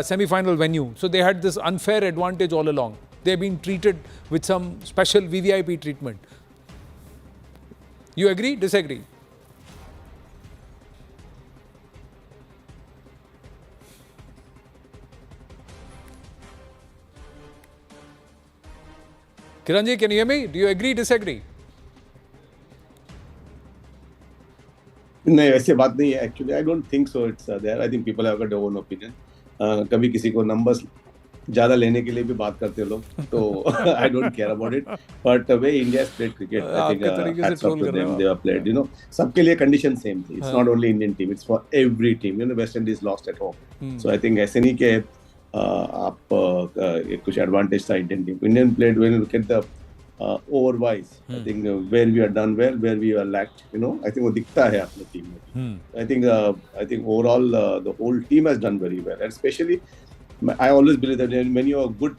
semi-final venue. So they had this unfair advantage all along. They've been treated with some special VVIP treatment. You agree? Disagree? Kiranji, can you hear me? Do you agree? Disagree? नहीं, ऐसे बात नहीं है actually. I don't think so. It's there. I think people have got their own opinion. कभी किसी को numbers ज्यादा लेने के लिए भी बात करते हैं लोग, तो I don't care about it. But way India has played cricket, I think hats off to them. They have played, you know. सबके लिए कंडीशन सेम थी. It's not only Indian team, it's for every team. You know, West Indies lost at home. So I think ऐसे नहीं कि आप कुछ advantage था Indian team. Indian played when you look at the overwise. I think where we are done well, where we are lacked, you know, I think वो दिखता है अपने टीम में. I think overall the whole team has done very well, and especially I always believe that when you are good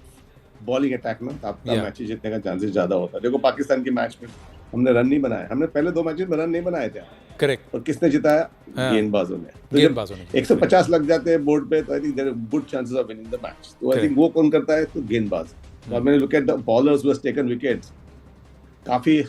bowling attack ना, आपका match जीतने का chances ज्यादा होता है. देखो पाकिस्तान के मैच में हमने रन नहीं बनाए. हमने पहले 2 मैचेस में रन नहीं बनाए थे. करेक्ट. और किसने जिताया? गेंदबाजों ने. 150 लग जाते हैं बोर्ड पे, तो I think there are good chances of winning the match. तो आई थिंक वो कौन करता है? तो गेंदबाज. मैंने look at the bowlers who has taken wickets, काफी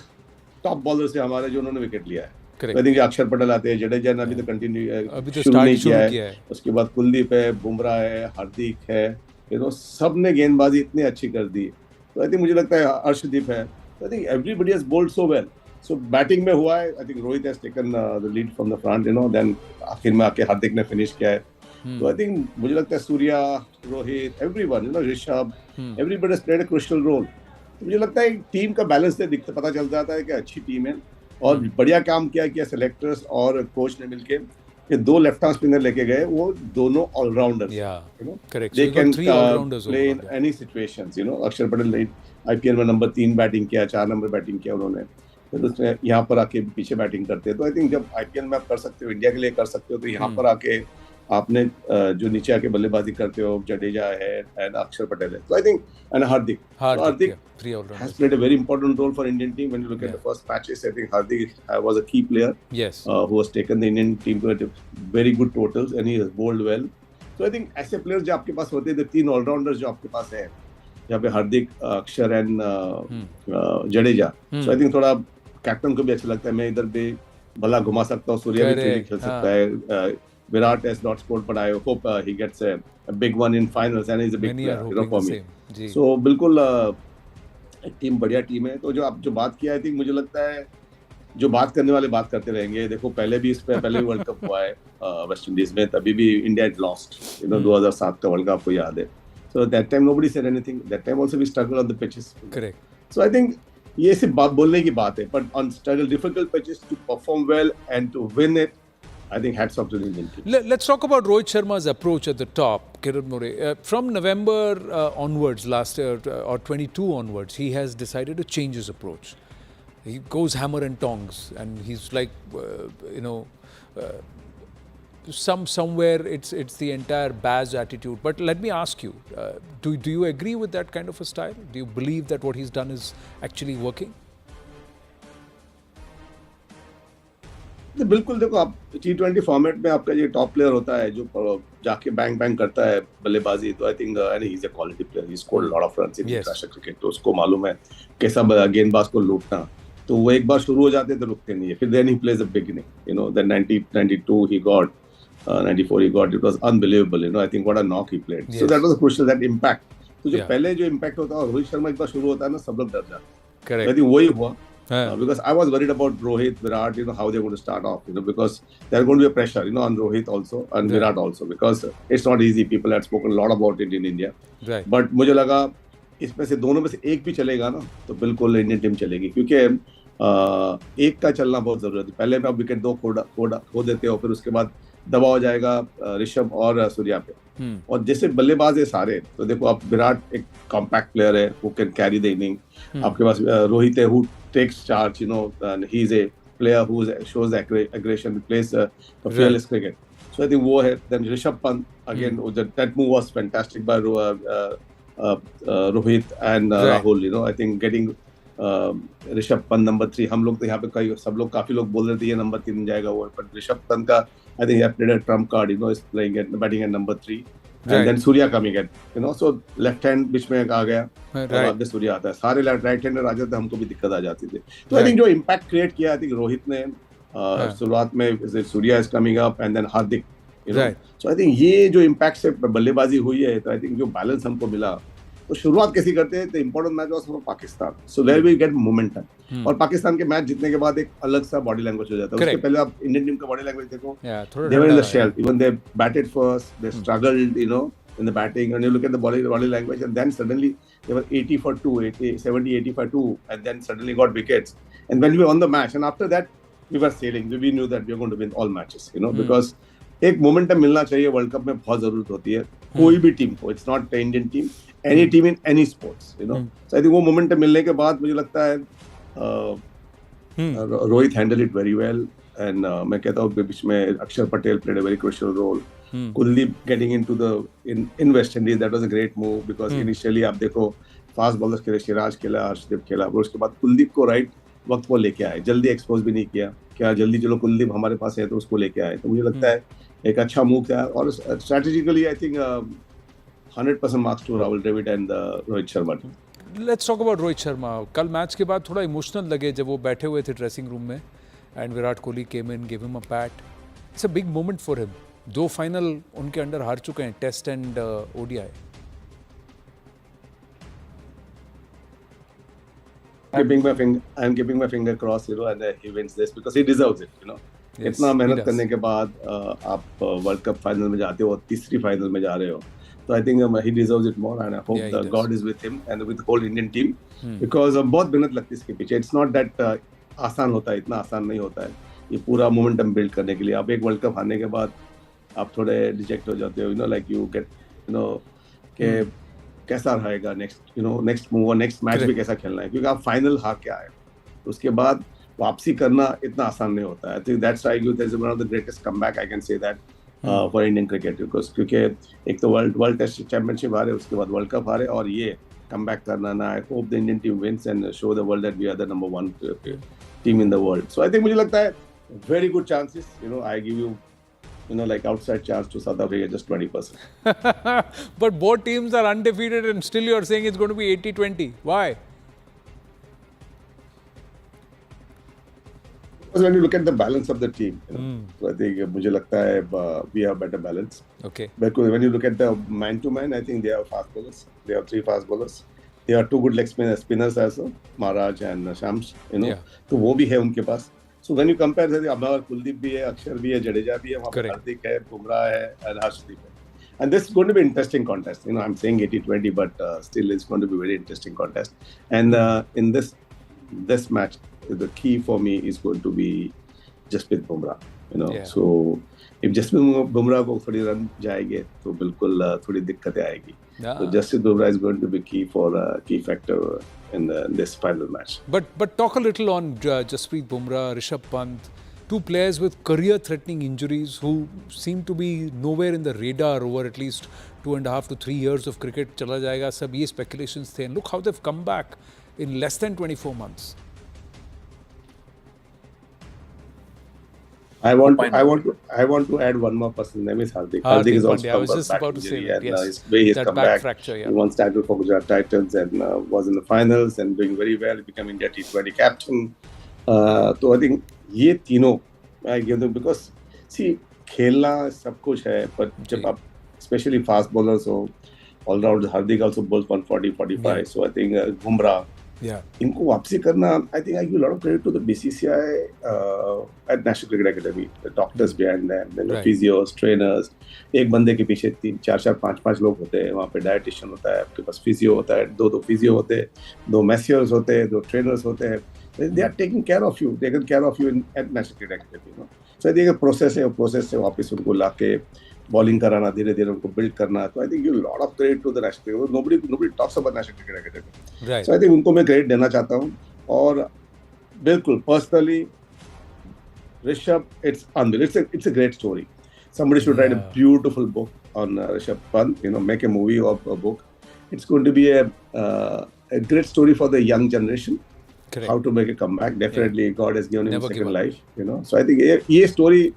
टॉप बॉलर्स से हमारे जो उन्होंने विकेट लिया है. आई थिंक अक्षर पटेल आते हैं, जडेजा ने अभी तो कंटिन्यू शुरू नहीं किया है. उसके बाद कुलदीप है, बुमराह है, हार्दिक है, यू नो, सब ने गेंदबाजी इतनी अच्छी कर दी. तो आई थिंक मुझे लगता है अर्शदीप है. I think everybody has bowled so well. So batting में हुआ है, I think Rohit has taken the lead from the front, you know. Then आखिर में आके हार्दिक ने फिनिश किया है. तो आई थिंक मुझे लगता है Surya, Rohit, everyone, you know, Rishabh, everybody has played a crucial role. मुझे लगता है टीम का बैलेंस से दिखता, पता चल जाता है कि अच्छी टीम है और बढ़िया काम किया सेलेक्टर्स और कोच ने मिलके. ये 2 लेफ्ट आर्म स्पिनर लेके गए, वो दोनों allrounders, you know. They can play in any situations, you know. अक्षर पटेल ने आईपीएल में नंबर 3 बैटिंग किया, 4 नंबर बैटिंग किया उन्होंने. फिर उसमें यहाँ पर आके पीछे बैटिंग करते हैं. तो आई थिंक जब आईपीएल में आप कर सकते हो, इंडिया के लिए कर सकते हो, तो यहाँ पर आके आपने जो नीचे आके बल्लेबाजी करते हो, जडेजा है एंड अक्षर पटेल है, तो I think and Hardik has played a very important role for Indian team. When you look at the first matches, I think Hardik was a key player. Yes. Who has taken the Indian team to very good totals and he has bowled well. So I think ऐसे players जो आपके पास होते हैं, the 3 all-rounders जो आपके पास है, यहाँ पे हार्दिक, अक्षर and Jadeja, so I think थोड़ा कैप्टन को भी अच्छा लगता है, मैं इधर भी भला घुमा सकता हूँ, सूर्या भी खेल सकता है, Virat has not scored, but I hope he gets a big one in finals and he's a big player, you know, for me. So बिल्कुल एक टीम बढ़िया टीम है। तो जो आप जो बात किया, आई थिंक मुझे लगता है जो बात करने वाले बात करते रहेंगे। देखो पहले भी पहले वर्ल्ड कप हुआ है वेस्ट इंडीज में, तभी भी India had lost, you know, 2007 का वर्ल्ड कप आपको याद है। So that time nobody said anything, that time also we struggle on the pitches. Correct. So I think ये सिर्फ बात बोलने की बात है, but on struggle difficult pitches to perform well and to win it, I think hats off to the Indian team. Let's talk about Rohit Sharma's approach at the top, Kiran More. From November onwards, last year, or 22 onwards, he has decided to change his approach. He goes hammer and tongs, and he's like, somewhere it's the entire Baz attitude. But let me ask you, do you agree with that kind of a style? Do you believe that what he's done is actually working? बिल्कुल, देखो आप T20 format में आपका ये top player होता है जो जाके बैंग करता है बल्लेबाजी, तो I think he is a quality player, he scored lot of runs in international cricket, तो उसको मालूम है कैसा गेंदबाज को लूटना। तो वो एक बार शुरू हो जाते हैं तो रुकते नहीं है, फिर देन ही plays a beginning, you know, then 92 he got 94 he got, it was unbelievable, you know, I think what a knock he played. So that was crucial, that impact. तो जो पहले जो इम्पैक्ट होता है रोहित शर्मा एक बार शुरू होता है ना, सब लोग डर जाते हैं। करेक्ट, आई थिंक वही हुआ। Because I was worried about Rohit, Virat, you know, how they're going to start off, you know, because there's going to be a pressure, you know, on Rohit also and Virat also, because it's not easy. People had spoken a lot about it in India. Right. But मुझे लगा इसमें से दोनों में से एक भी चलेगा ना, तो बिल्कुल इंडियन टीम चलेगी, क्योंकि एक का चलना बहुत जरूरी है। पहले आप विकेट 2 खो देते हो, फिर उसके बाद दबाव हो जाएगा ऋषभ और सूर्या पे, और जैसे बल्लेबाज है सारे, तो देखो आप विराट एक कॉम्पैक्ट प्लेयर है, who can carry the inning. आपके पास रोहित है, who takes charge, you know, and he's a player who shows aggression, plays fearless cricket. So I think वो है. Then Rishabh Pant again, that move was fantastic by Rohit and Rahul. You know, I think getting Rishabh Pant number 3, हम लोग तो यहाँ पे सब लोग काफी लोग बोल रहे थे ये नंबर 3 जाएगा वो, पर ऋषभ पंत का I think he has played a trump card, you know, is batting at number 3. And then Surya coming at, you know, so left hand बीच में आ गया, बाद में सूर्या आता है, सारे राइट हैंडर आ जाते, हमको भी दिक्कत आ जाती थी। तो आई थिंक जो इम्पैक्ट क्रिएट किया, आई थिंक रोहित ने शुरुआत में, Surya is coming up and then Hardik, you know, so I think ये जो इम्पैक्ट से बल्लेबाजी हुई है, तो आई थिंक जो बैलेंस हमको मिला, तो शुरुआत कैसी करते हैं, तो important match was for Pakistan, so where we get momentum, और पाकिस्तान के मैच जीतने के बाद एक अलग सा बॉडी लैंग्वेज हो जाता है। उसके पहले आप इंडियन टीम का बॉडी लैंग्वेज देखो, they were in the shell, even they batted first, they struggled, you know, in the batting, and you look at the body language, and then suddenly they were 80 for 2, 80 for 2, and then suddenly got wickets, and when we won the match, and after that we were sailing, we knew that we were going to win all matches, you know, because एक momentum मिलना चाहिए, world cup में बहुत जरूरत होती है, कोई भी टीम को, it's not Indian team, any team in any sports, you know, so I think वो मोमेंटम मिलने के बाद मुझे लगता है Rohit handle it very well, and मैं कहता हूँ बीच में Axar Patel played a very crucial role. Kuldeep getting into the in West Indies, that was a great move because initially आप देखो फास्ट बॉलर्स खेले, सिराज खेला, हर्षदीप खेला, और उसके बाद कुलदीप को राइट वक्त पर लेके आए, जल्दी एक्सपोज भी नहीं किया, क्या जल्दी चलो कुलदीप हमारे पास है तो उसको लेके आए, तो मुझे लगता है एक अच्छा मूव था, और strategically I think 100% marks to Rahul Dravid and Rohit Sharma. Let's talk about Rohit Sharma. कल मैच के बाद थोड़ा इमोशनल लगे जब वो बैठे हुए थे ड्रेसिंग रूम में, and Virat Kohli came in, give him a pat. It's a big moment for him. 2 final उनके अंडर हार चुके हैं, Test and ODI. I'm keeping my finger crossed, you know, and he wins this because he deserves it, you know. इतना मेहनत करने के बाद आप वर्ल्ड कप फाइनल में जाते हो, तीसरी फाइनल में जा रहे हो, तो I think he deserves it more, and I hope that God is with him and with the whole Indian team, because बहुत मेहनत लगती है इसके पीछे. इट्स नॉट दैट आसान होता है, इतना आसान नहीं होता है ये पूरा मोमेंटम बिल्ड करने के लिए. आप एक वर्ल्ड कप हारने के बाद आप थोड़े डिजेक्ट हो जाते हो, you know, like you get, you know, के कैसा रहेगा next, you know, next move और नेक्स्ट मैच भी कैसा खेलना है, क्योंकि आप फाइनल हार के आए, तो उसके बाद वापसी करना इतना आसान नहीं होता है. I think that's why that is one of the greatest comeback, I can say that for Indian cricket, क्योंकि एक तो वर्ल्ड टेस्ट चैंपियनशिप हारे, उसके बाद वर्ल्ड कप हारे, और ये कम बैक करना ना. I hope the Indian team wins and show the world that we are the number 1 team in the world. So I think मुझे लगता है very good chances. I give you, like outside chance to South Africa, just 20%. But both teams are undefeated and still you're saying it's going to be 80-20. Why? Because when you look at the balance of the team, so I think मुझे लगता है we have better balance. Okay. Because when you look at the man-to-man, I think they have fast bowlers. They have 3 fast bowlers. They are 2 good leg spinners also, Maharaj and Shams. तो वो भी है उनके पास. So when you compare, हमारा कुलदीप भी है, अक्षर भी है, जडेजा भी है, वहाँ पे हार्दिक है, बुमराह है, and हर्षदीप है. And this is going to be an interesting contest. I'm saying 80-20, but still it's going to be a very interesting contest. And in this match, the key for me is going to be Jasprit Bumrah. So if Jasprit Bumrah को थोड़ी run जाएंगे, तो बिल्कुल थोड़ी दिक्कतें आएगी. So Jasprit Bumrah is going to be key factor in this final match. But talk a little on Jasprit Bumrah, Rishabh Pant, 2 players with career-threatening injuries who seem to be nowhere in the radar over at least 2.5 to 3 years of cricket. चला जाएगा, सब ये speculations थे. And look how they've come back in less than 24 months. I want to add one more person. Name is Hardik. Hardik is also I was just about to say that. Yes, he's that come back fracture. He won title for Gujarat Titans and was in the finals and doing very well. Becoming India T20 captain. So I think ये तीनों I give them because see खेलना सब कुछ है, but जब आप especially fast bowlers हो, all round Hardik also bowls 140-45. Yeah. So I think Bumrah. Yeah. इनको वापसी करना, I think I give a lot of credit to the BCCI at National Cricket Academy, the doctors behind them, the physios, trainers. एक बंदे के पीछे 3-4 5 लोग होते हैं, वहाँ पे डायटिशियन होता है, आपके पास फिजियो होता है, 2 फिजियो होते हैं, 2 मैसियर्स होते हैं, 2 ट्रेनर्स होते हैं. They are taking care of you. Taking care of you at National Cricket Academy. So I think a process है, process से वापस उनको लाके bowling कराना, धीरे-धीरे उनको build करना. So I think you a lot of credit to the National Cricket. Nobody talks about National Cricket Academy. Right. So I think उनको मैं credit देना चाहता हूँ. और बिल्कुल personally, Rishabh, it's unbelievable. It's a great story. Somebody should write a beautiful book on Rishabh Pant. Make a movie or a book. It's going to be a great story for the young generation. Correct. How to make a comeback. Definitely, God has given him a second life. So I think ये story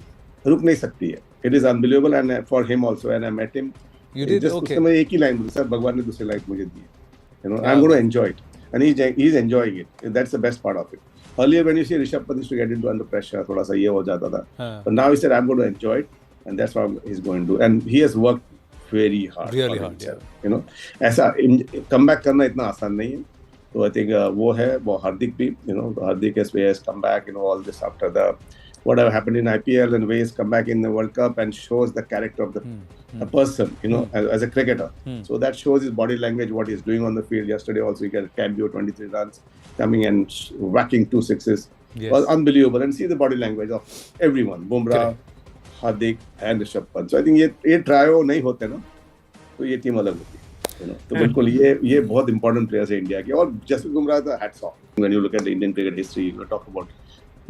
रुक नहीं सकती है. It is unbelievable and for him also. And I met him. You did? Just Okay. उसने मैं एक ही line बोली, sir भगवान ने दूसरी line मुझे दी. I'm going to enjoy it. And he's enjoying it. That's the best part of it. Earlier when you see Rishabh Pant used to get into under pressure, थोड़ा सा ये हो जाता था. But now he said I'm going to enjoy it. And that's what he's going to do. And he has worked very hard. Really hard, yeah. ऐसा comeback करना इतना आसान नहीं है. So I think वो है, वो हार्दिक भी, Hardik has come back, all this after the whatever happened in IPL and ways come back in the World Cup and shows the character of the person, as a cricketer. So that shows his body language, what he's doing on the field. Yesterday also he got a cameo, 23 runs, coming and whacking 2 sixes. Yes. Was unbelievable. And see the body language of everyone, Bumrah, Hardik and Rishabh Pant. So I think ये trio नहीं होते ना, तो ये team अलग होती है. तो बिल्कुल ये बहुत important players है इंडिया के. और जसप्रीत बुमराह का hats off. When you look at the Indian cricket history, you talk about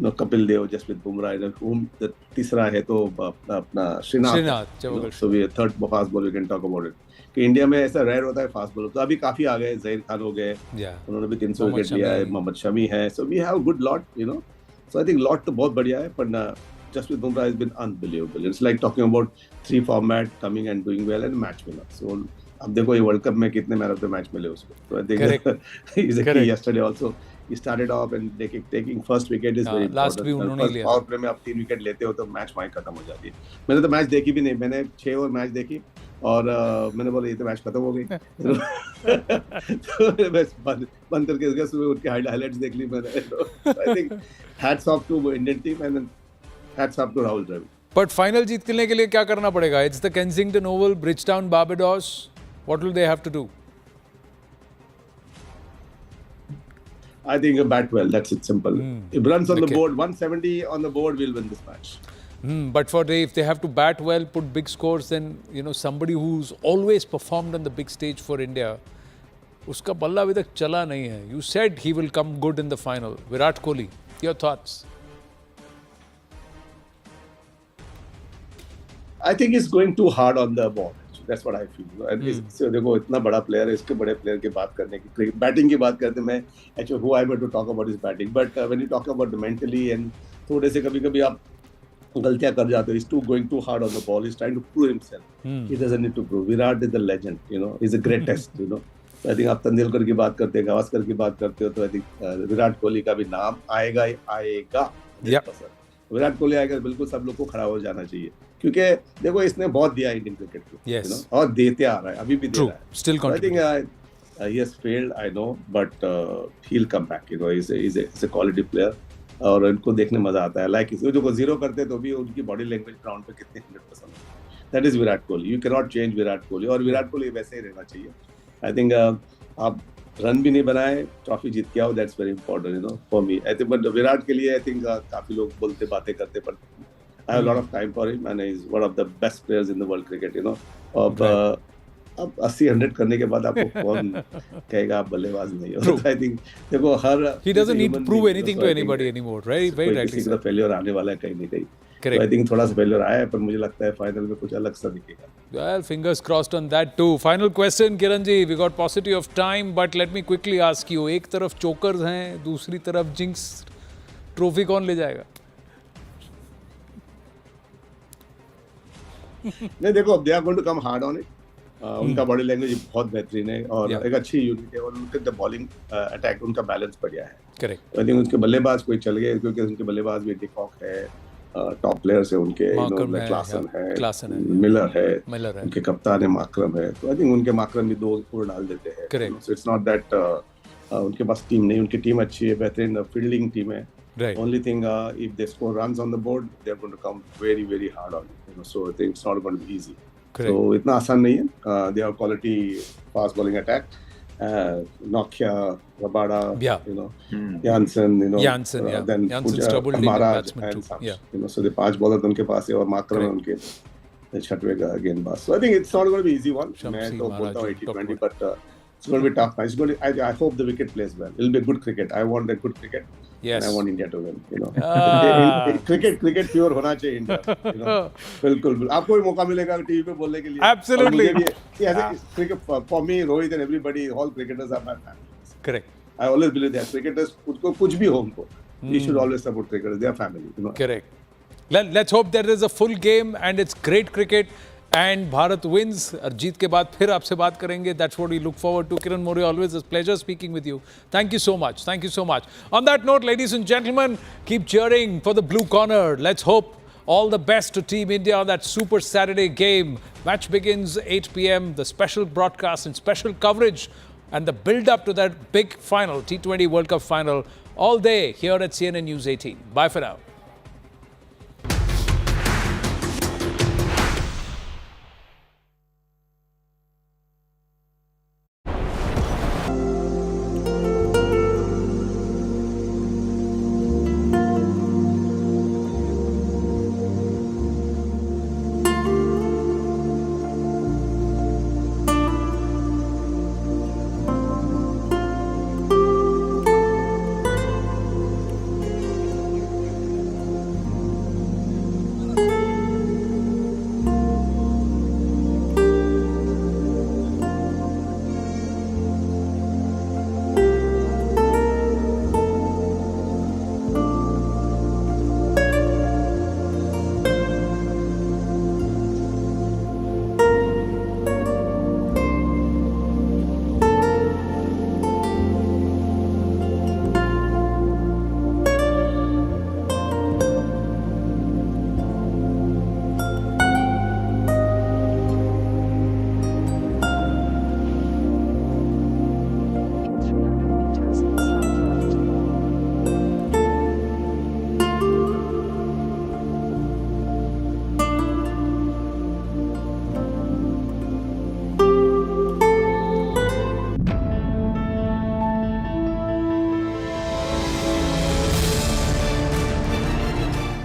Kapil Dev, Jasprit Bumrah, whom the तीसरा है तो अपना Srinath. So we third fast bowler we can talk about it. कि India में ऐसा रेयर होता है fast bowler. तो अभी काफी आ गए, जहीर खान हो गए, उन्होंने भी 300 विकेट लिया है, मोहम्मद शमी है. So we have good lot, So I think lot तो बहुत बढ़िया है, पर Jasprit Bumrah has been unbelievable. It's like talking about 3 format coming and doing well and match winner. So अब देखो ये वर्ल्ड कप में कितने मैन ऑफ द मैच मिले उसको. So I think he's a key. Yesterday also he started off and taking first wicket is very important. Last भी उन्होंने लिया. पावर प्ले में आप 3 विकेट लेते हो तो मैच वहीं खत्म हो जाती है. मैंने तो मैच देखी भी नहीं. मैंने 6 ओवर मैच देखी और मैंने बोला ये तो मैच खत्म हो गई. तो बस बंद करके गया. सुबह उठ के हाइलाइट्स देख ली मैंने. I think hats off to Indian team and then hats off to Rahul Dravid. But final जीतने के लिए क्या करना पड़ेगा? It's the Kensington Oval, Bridgetown, Barbados. What will they have to do? I think bat well. That's it. Simple. If runs on the board, 170 on the board, will win this match. But if they have to bat well, put big scores, then somebody who's always performed on the big stage for India, उसका बल्ला अभी तक चला नहीं है. You said he will come good in the final. Virat Kohli, your thoughts? I think he's going too hard on the ball. That's what I feel. And so देखो इतना बड़ा player है, इसके बड़े player की बात करने की batting की बात करते मैं actually who am I to talk about his batting? But when you talk about the mentally and थोड़े से कभी-कभी आप गलतियां कर जाते हो. He's going too hard on the ball. He's trying to prove himself. He doesn't need to prove. Virat is the legend. He's the greatest. So I think आप तेंदुलकर की बात करते हैं, गावस्कर की बात करते हो तो I think विराट कोहली का भी नाम आएगा ही आएगा. विराट कोहली आएगा बिल्कुल सब लोग को खड़ा हो जाना चाहिए क्योंकि देखो इसने बहुत दिया इंडियन क्रिकेट को और देते आ रहा है अभी भी दे रहा है. Still I think he has failed, I know, but he'll come back. He's a quality player और उनको देखने मजा आता है. लाइक जो जीरो करते तो भी उनकी बॉडी लैंग्वेज ग्राउंड पे कितने 100%. That is Virat Kohli. You can not change Virat Kohli और विराट कोहली वैसे ही रहना चाहिए. आई थिंक आप रन भी नहीं बनाए, ट्रॉफी जीत के आओ, that's very important for me. I think but Virat के लिए आई थिंक काफी लोग बोलते बातें करते पर I have lot of time for him and he is one of the best players in the world cricket. अब 80-100 करने के बाद आपको कौन कहेगा आप बल्लेबाज नहीं हो. आई थिंक देखो हर he doesn't need to prove anything to anybody anymore, right? Very rightly said. Failure आने वाला है कहीं ना कहीं. Correct. I think थोड़ा सा फेलियर आया है पर मुझे लगता है फाइनल में कुछ अलग सा दिखेगा. Well, fingers crossed on that too. Final question, Kiran ji. We got paucity of time, but let me quickly ask you. एक तरफ चोकर्स हैं, दूसरी तरफ जिंक्स. ट्रॉफी कौन ले जाएगा? नहीं देखो, they are going to come hard on it. उनका बॉडी लैंग्वेज बहुत बेहतरीन है और एक अच्छी यूनिट है और उनके बॉलिंग अटैक उनका बैलेंस बढ़िया है. करेक्ट. आई थिंक उनके बल्लेबाज कोई चल गए क्योंकि उनके बल्लेबाज भी डिकॉक है, टॉप प्लेयर्स है उनके, क्लासन है, मिलर है, उनके कप्तान है माकरम है. तो आई थिंक उनके माकरम भी 2 स्कोर डाल देते हैं. Correct. So it's not that उनके पास टीम नहीं, उनकी टीम अच्छी है, बेहतरीन फील्डिंग टीम है. Only thing if they score runs on the board, they're going to come very very hard on it. So I think it's not going to be easy. Correct. So इतना आसान नहीं है. They have quality fast bowling attack. Nokia, Rabada, Jansen, then Jansen's troubled Maharaj batsman and too. such. So the 5 bowlers उनके पास है और माकरम है उनके छठवें का गेंदबाज. So I think it's not going to be easy one. मैं तो बोलता हूँ 80-20, but it's going to be tough. It's going to. I hope the wicket plays well. It'll be good cricket. I want a good cricket. Yes. And I want India to win. Cricket pure होना चाहिए India. बिल्कुल. आपको भी मौका मिलेगा TV पे बोलने के लिए. Absolutely. Cricket for me, Rohit and everybody, all cricketers are my family. Correct. I always believe that cricketers कुछ भी हो उनको, you should always support cricketers. They are family. Correct. Let's hope there is a full game and it's great cricket. And Bharat wins. और जीत के बाद फिर आपसे बात करेंगे. That's what we look forward to. Kiran More, always a pleasure speaking with you. Thank you so much. Thank you so much. On that note, ladies and gentlemen, keep cheering for the blue corner. Let's hope all the best to Team India on that Super Saturday game. Match begins 8 p.m. The special broadcast and special coverage and the build-up to that big final, T20 World Cup final, all day here at CNN News 18. Bye for now.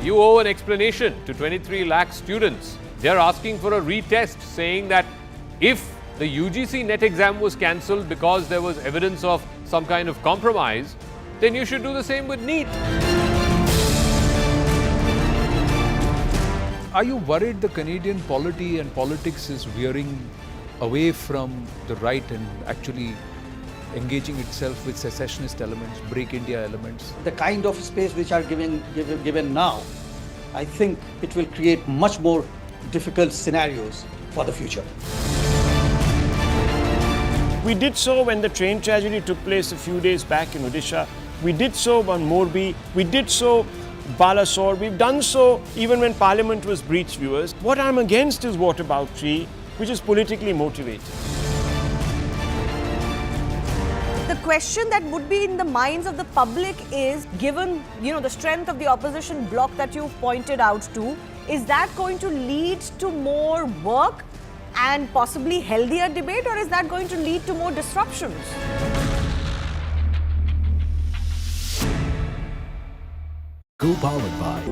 You owe an explanation to 23 lakh students. They are asking for a retest, saying that if the UGC NET exam was cancelled because there was evidence of some kind of compromise, then you should do the same with NEET. Are you worried the Canadian polity and politics is veering away from the right and actually engaging itself with secessionist elements, break India elements? The kind of space which are given now, I think it will create much more difficult scenarios for the future. We did so when the train tragedy took place a few days back in Odisha. We did so on Morbi. We did so Balasore. We've done so even when Parliament was breached, viewers. What I'm against is whataboutery, which is politically motivated. The question that would be in the minds of the public is, given the strength of the opposition bloc that you've pointed out to, is that going to lead to more work and possibly healthier debate, or is that going to lead to more disruptions? Co-powered by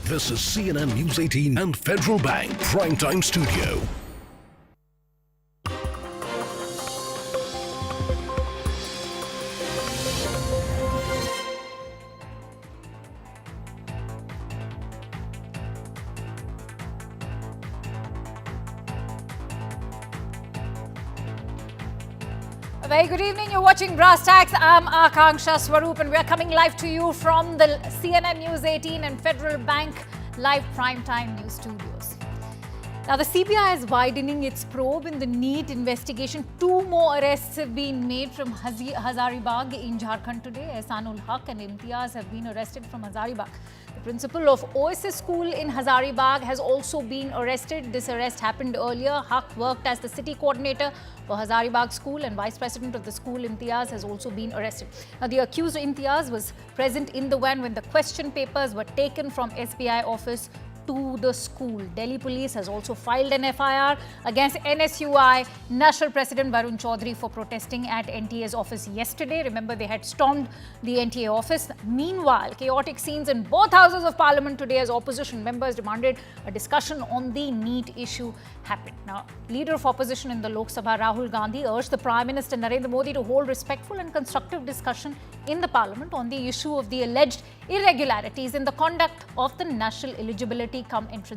This is CNN News 18 and Federal Bank Primetime Studio. A very good evening. You're watching Brass Tacks. I'm Akanksha Swaroop and we're coming live to you from the CNN News 18 and Federal Bank live primetime news studios. Now, the CBI is widening its probe in the NEET investigation. 2 more arrests have been made from Hazaribagh in Jharkhand today. Ehsanul Haq and Imtiaz have been arrested from Hazaribagh. The principal of Oasis School in Hazaribagh has also been arrested. This arrest happened earlier. Haq worked as the city coordinator for Hazaribagh School, and vice president of the school, Imtiaz, has also been arrested. Now, the accused Imtiaz was present in the van when the question papers were taken from SBI office to the school. Delhi police has also filed an FIR against NSUI National President Varun Chaudhary for protesting at NTA's office yesterday. Remember, they had stormed the NTA office. Meanwhile, chaotic scenes in both houses of parliament today as opposition members demanded a discussion on the NEET issue happened. Now, leader of opposition in the Lok Sabha, Rahul Gandhi, urged the Prime Minister Narendra Modi to hold respectful and constructive discussion in the parliament on the issue of the alleged irregularities in the conduct of the National Eligibility Cum Entrance